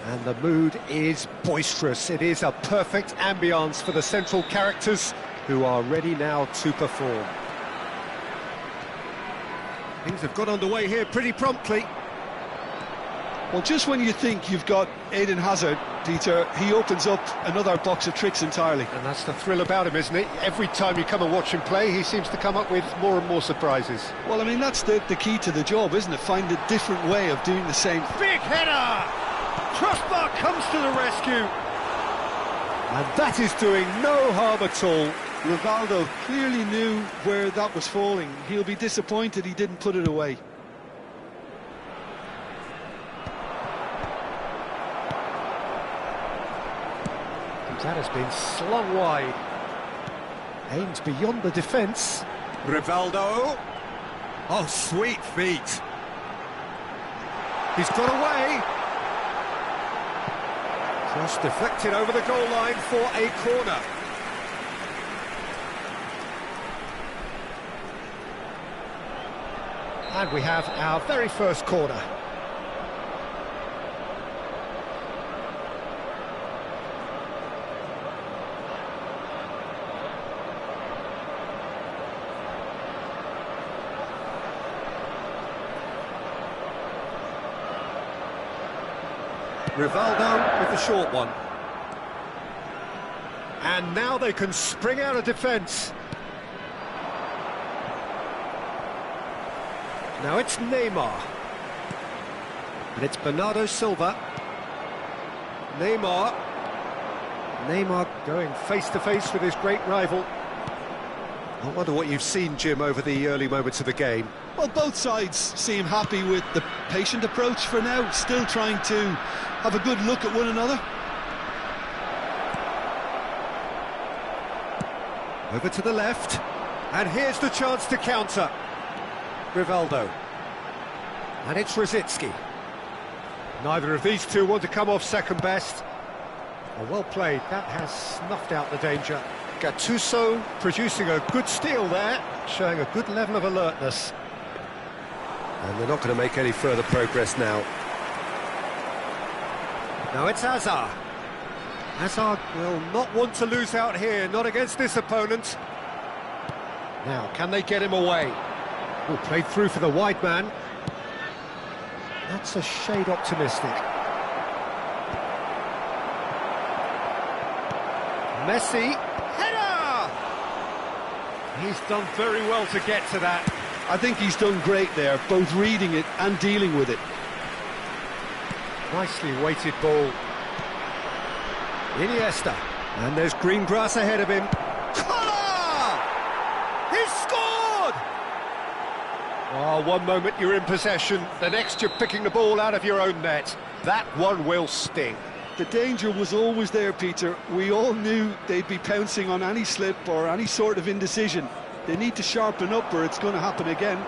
And the mood is boisterous. It is a perfect ambience for the central characters who are ready now to perform. Things have got underway here pretty promptly. Well, just when you think you've got Eden Hazard, Peter, he opens up another box of tricks entirely. And that's the thrill about him, isn't it? Every time you come and watch him play, he seems to come up with more and more surprises. Well, I mean, that's the key to the job, isn't it? Find a different way of doing the same. Big header! Crossbar comes to the rescue. And that is doing no harm at all. Rivaldo clearly knew where that was falling. He'll be disappointed he didn't put it away. That has been slung wide. Aims beyond the defence. Rivaldo. Oh, sweet feet. He's got away. Cross deflected over the goal line for a corner. And we have our very first corner. Rivaldo with the short one. And now they can spring out of defence. Now it's Neymar. And it's Bernardo Silva. Neymar. Neymar going face-to-face with his great rival. I wonder what you've seen, Jim, over the early moments of the game. Well, both sides seem happy with the patient approach for now, still trying to have a good look at one another. Over to the left, and here's the chance to counter. Rivaldo. And it's Rosicky. Neither of these two want to come off second best. Oh, well played, that has snuffed out the danger. Gattuso producing a good steal there, showing a good level of alertness. And they're not going to make any further progress now. Now it's Hazard. Hazard will not want to lose out here, not against this opponent. Now, can they get him away? Oh, played through for the wide man. That's a shade optimistic. Messi, header! He's done very well to get to that. I think he's done great there, both reading it and dealing with it. Nicely weighted ball. Iniesta. And there's green grass ahead of him. Collar! He's scored! Oh, one moment you're in possession, the next you're picking the ball out of your own net. That one will sting. The danger was always there, Peter. We all knew they'd be pouncing on any slip or any sort of indecision. They need to sharpen up or it's going to happen again.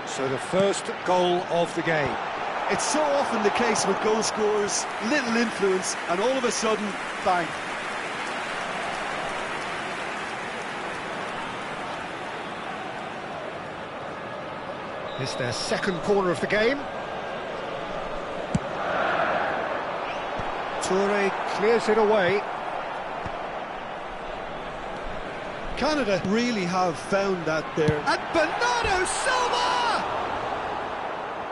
So the first goal of the game. It's so often the case with goal scorers, little influence, and all of a sudden, bang. It's their second corner of the game. Toure clears it away. Canada really have found that there. And Bernardo Silva!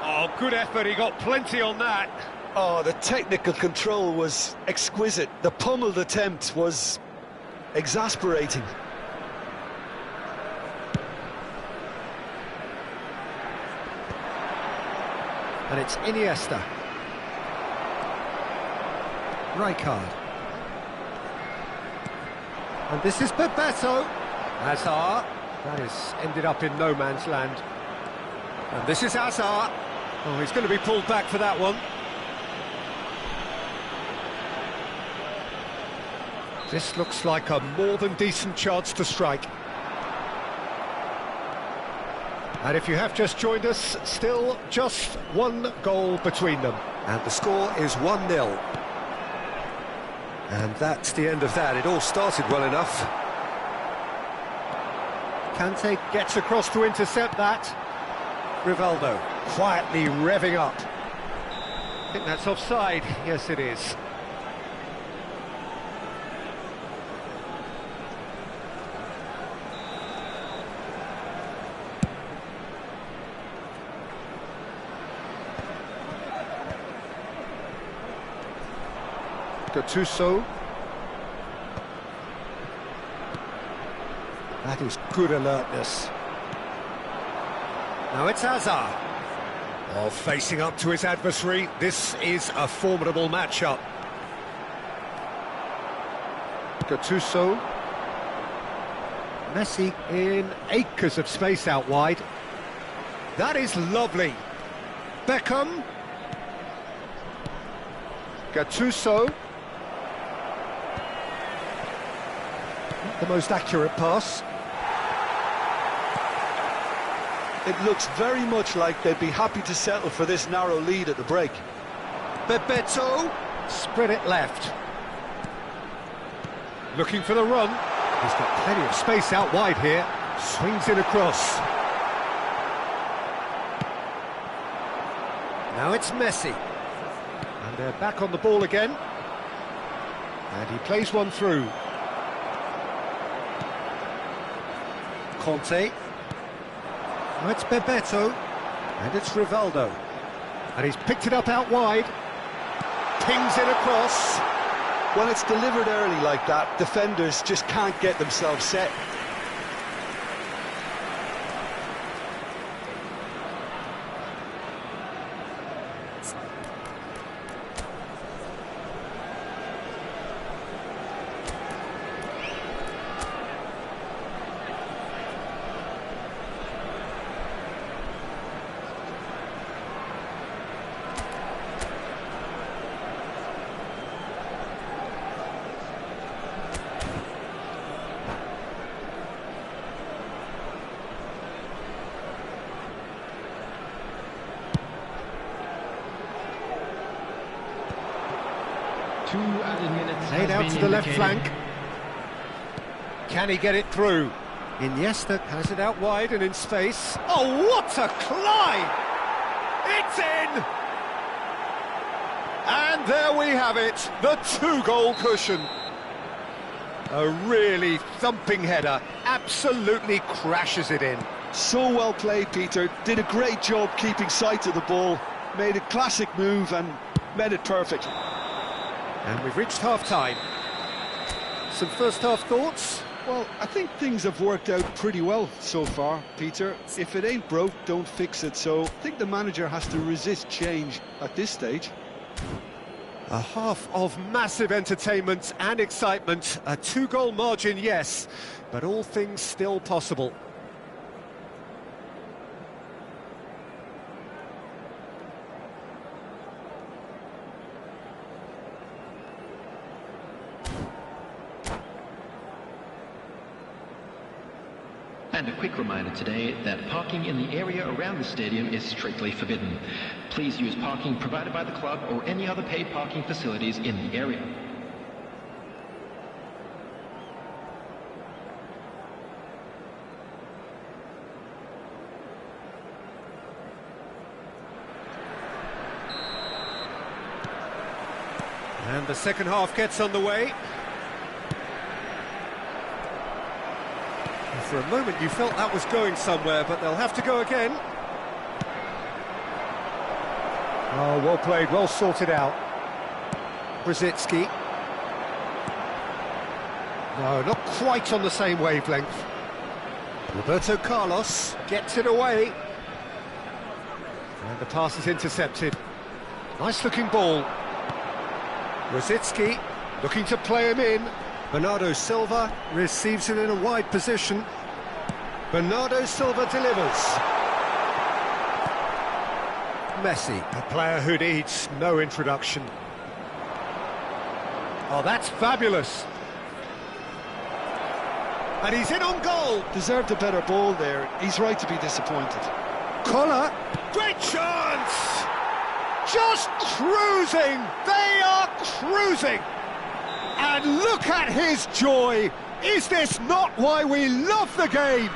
Oh, good effort, he got plenty on that. Oh, the technical control was exquisite. The pummeled attempt was exasperating. And it's Iniesta. Rijkaard. And this is Bebeto. Hazard. That has ended up in no man's land. And this is Hazard. Oh, he's going to be pulled back for that one. This looks like a more than decent chance to strike. And if you have just joined us, still just one goal between them. And the score is 1-0. And that's the end of that. It all started well enough. Kante gets across to intercept that. Rivaldo quietly revving up. I think that's offside. Yes, it is. Gattuso. That is good alertness. Now it's Hazard. Oh, facing up to his adversary. This is a formidable matchup. Gattuso. Messi in acres of space out wide. That is lovely. Beckham. Gattuso. Not the most accurate pass. It looks very much like they'd be happy to settle for this narrow lead at the break. Bebeto. Spread it left. Looking for the run. He's got plenty of space out wide here. Swings it across. Now it's Messi. And they're back on the ball again. And he plays one through. Conte. Now it's Bebeto. And it's Rivaldo. And he's picked it up out wide. Pings it across. When it's delivered early like that, defenders just can't get themselves set. Laid out to the left flank. Can he get it through? Iniesta has it out wide and in space. Oh, what a climb! It's in! And there we have it, the two-goal cushion. A really thumping header, absolutely crashes it in. So well played, Peter. Did a great job keeping sight of the ball. Made a classic move and made it perfect. And we've reached half-time. Some first-half thoughts? Well, I think things have worked out pretty well so far, Peter. If it ain't broke, don't fix it. So I think the manager has to resist change at this stage. A half of massive entertainment and excitement. A two-goal margin, yes, but all things still possible. And a quick reminder today that parking in the area around the stadium is strictly forbidden. Please use parking provided by the club or any other paid parking facilities in the area. And the second half gets underway. For a moment you felt that was going somewhere, but they'll have to go again. Oh, well played, well sorted out. Brzezinski. No, not quite on the same wavelength. Roberto Carlos gets it away. And the pass is intercepted. Nice looking ball. Brzezinski looking to play him in. Bernardo Silva receives it in a wide position. Bernardo Silva delivers. Messi, a player who needs no introduction. Oh, that's fabulous. And he's in on goal. Deserved a better ball there. He's right to be disappointed. Collar, great chance! Just cruising! They are cruising! And look at his joy! Is this not why we love the game?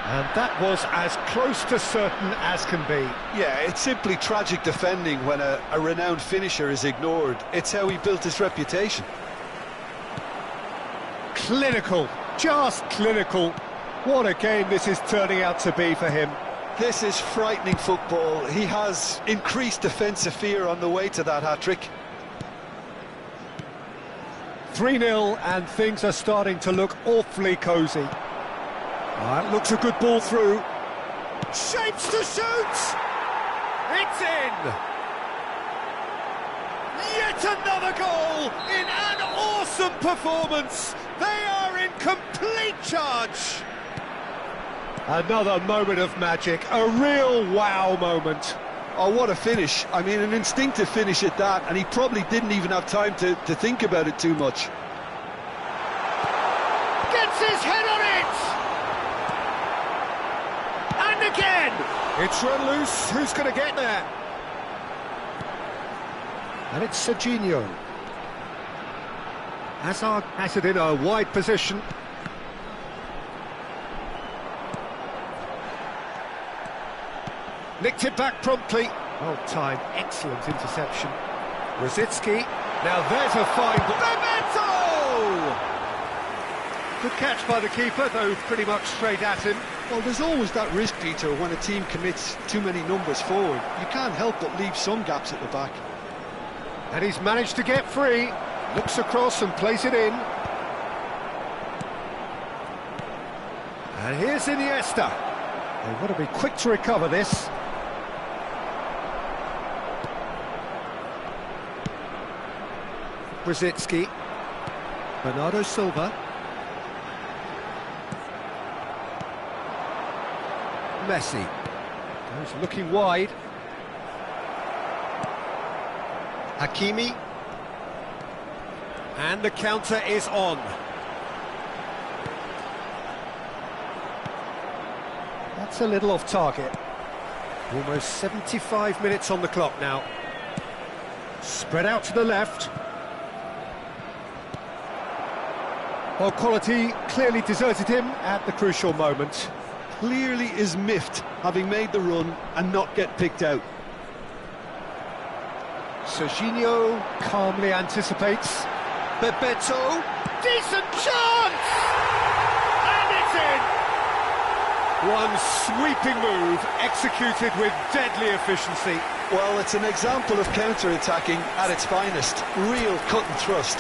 And that was as close to certain as can be. Yeah, it's simply tragic defending when a renowned finisher is ignored. It's how he built his reputation. Clinical, just clinical. What a game this is turning out to be for him. This is frightening football. He has increased defensive fear on the way to that hat-trick. 3-0 and things are starting to look awfully cosy. That looks a good ball through. Shapes to shoot! It's in! Yet another goal in an awesome performance! They are in complete charge! Another moment of magic, a real wow moment. Oh, what a finish. I mean, an instinctive finish at that, and he probably didn't even have time to think about it too much. Gets his head on it! And again! It's run loose, who's going to get there? And it's Serginho. Hazard has it in a wide position. Nicked it back promptly. Well timed, excellent interception. Rosicki. Now there's a fine ball. Bebeto! Good catch by the keeper, though pretty much straight at him. Well, there's always that risk, Peter, when a team commits too many numbers forward. You can't help but leave some gaps at the back. And he's managed to get free. Looks across and plays it in. And here's Iniesta. They want to be quick to recover this. Rosicki. Bernardo Silva. Messi. Goes looking wide. Hakimi. And the counter is on. That's a little off target. Almost 75 minutes on the clock now. Spread out to the left. Well, quality clearly deserted him at the crucial moment. Clearly is miffed, having made the run and not get picked out. Serginho calmly anticipates. Bebeto, decent chance! And it's in! One sweeping move, executed with deadly efficiency. Well, it's an example of counter-attacking at its finest. Real cut and thrust.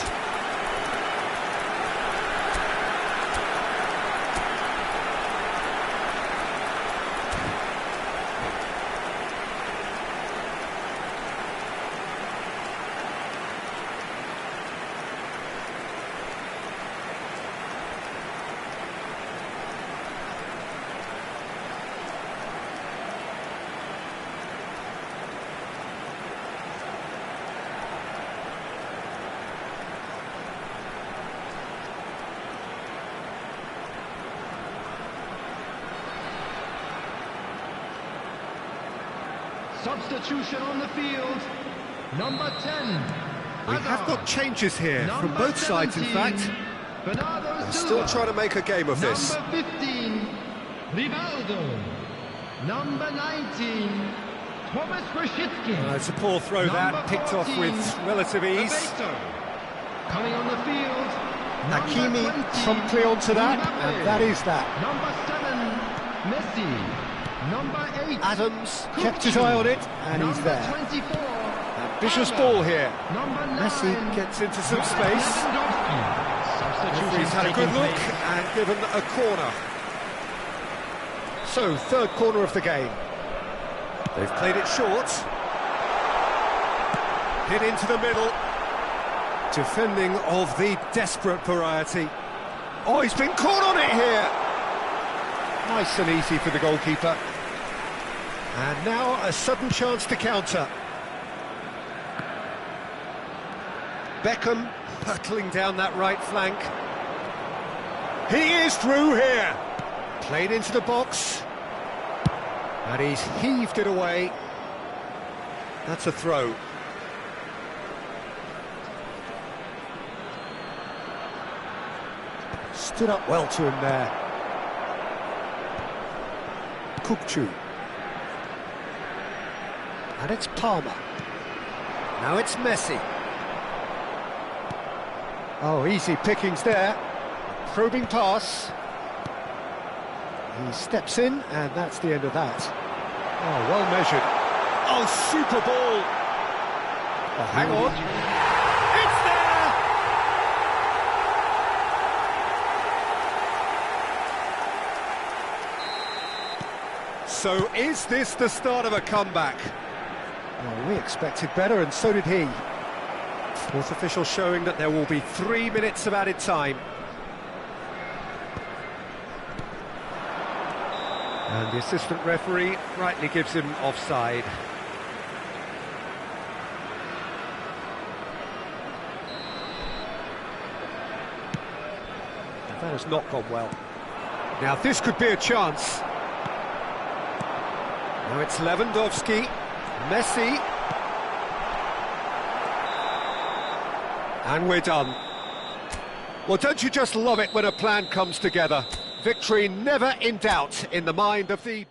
Substitution on the field. Number 10. We have got changes here from both sides, in fact. Bernardo They're Silva. still trying to make a game of this. Number 15. Rivaldo. Number 19. Thomas Rosicki. It's a poor throw that, picked off with relative ease. Bebeto. Coming on the field. Hakimi Number 20, promptly onto that, and that is that. Number 7, Messi. Number 8, Adams kept his eye on it, and he's there. 24, Ambitious ball here. Number 9, Messi gets into some space. Substitution He's had a good look and given a corner. So, third corner of the game. They've played it short. Hit into the middle. Defending of the desperate variety. Oh, he's been caught on it here. Nice and easy for the goalkeeper. And now a sudden chance to counter. Beckham hurtling down that right flank. He is through here. Played into the box. And he's heaved it away. Stood up well to him there. Kukçu. And it's Palmer. Now it's Messi. Oh, easy pickings there. A probing pass. He steps in, and that's the end of that. Oh, well measured. Oh, super ball. Oh, hang on. It's there! So is this the start of a comeback? Well, we expected better, and so did he. Fourth official showing that there will be 3 minutes of added time. And the assistant referee rightly gives him offside. That has not gone well. Now this could be a chance. Now it's Lewandowski, Messi. And we're done. Well, don't you just love it when a plan comes together? Victory never in doubt in the mind of the...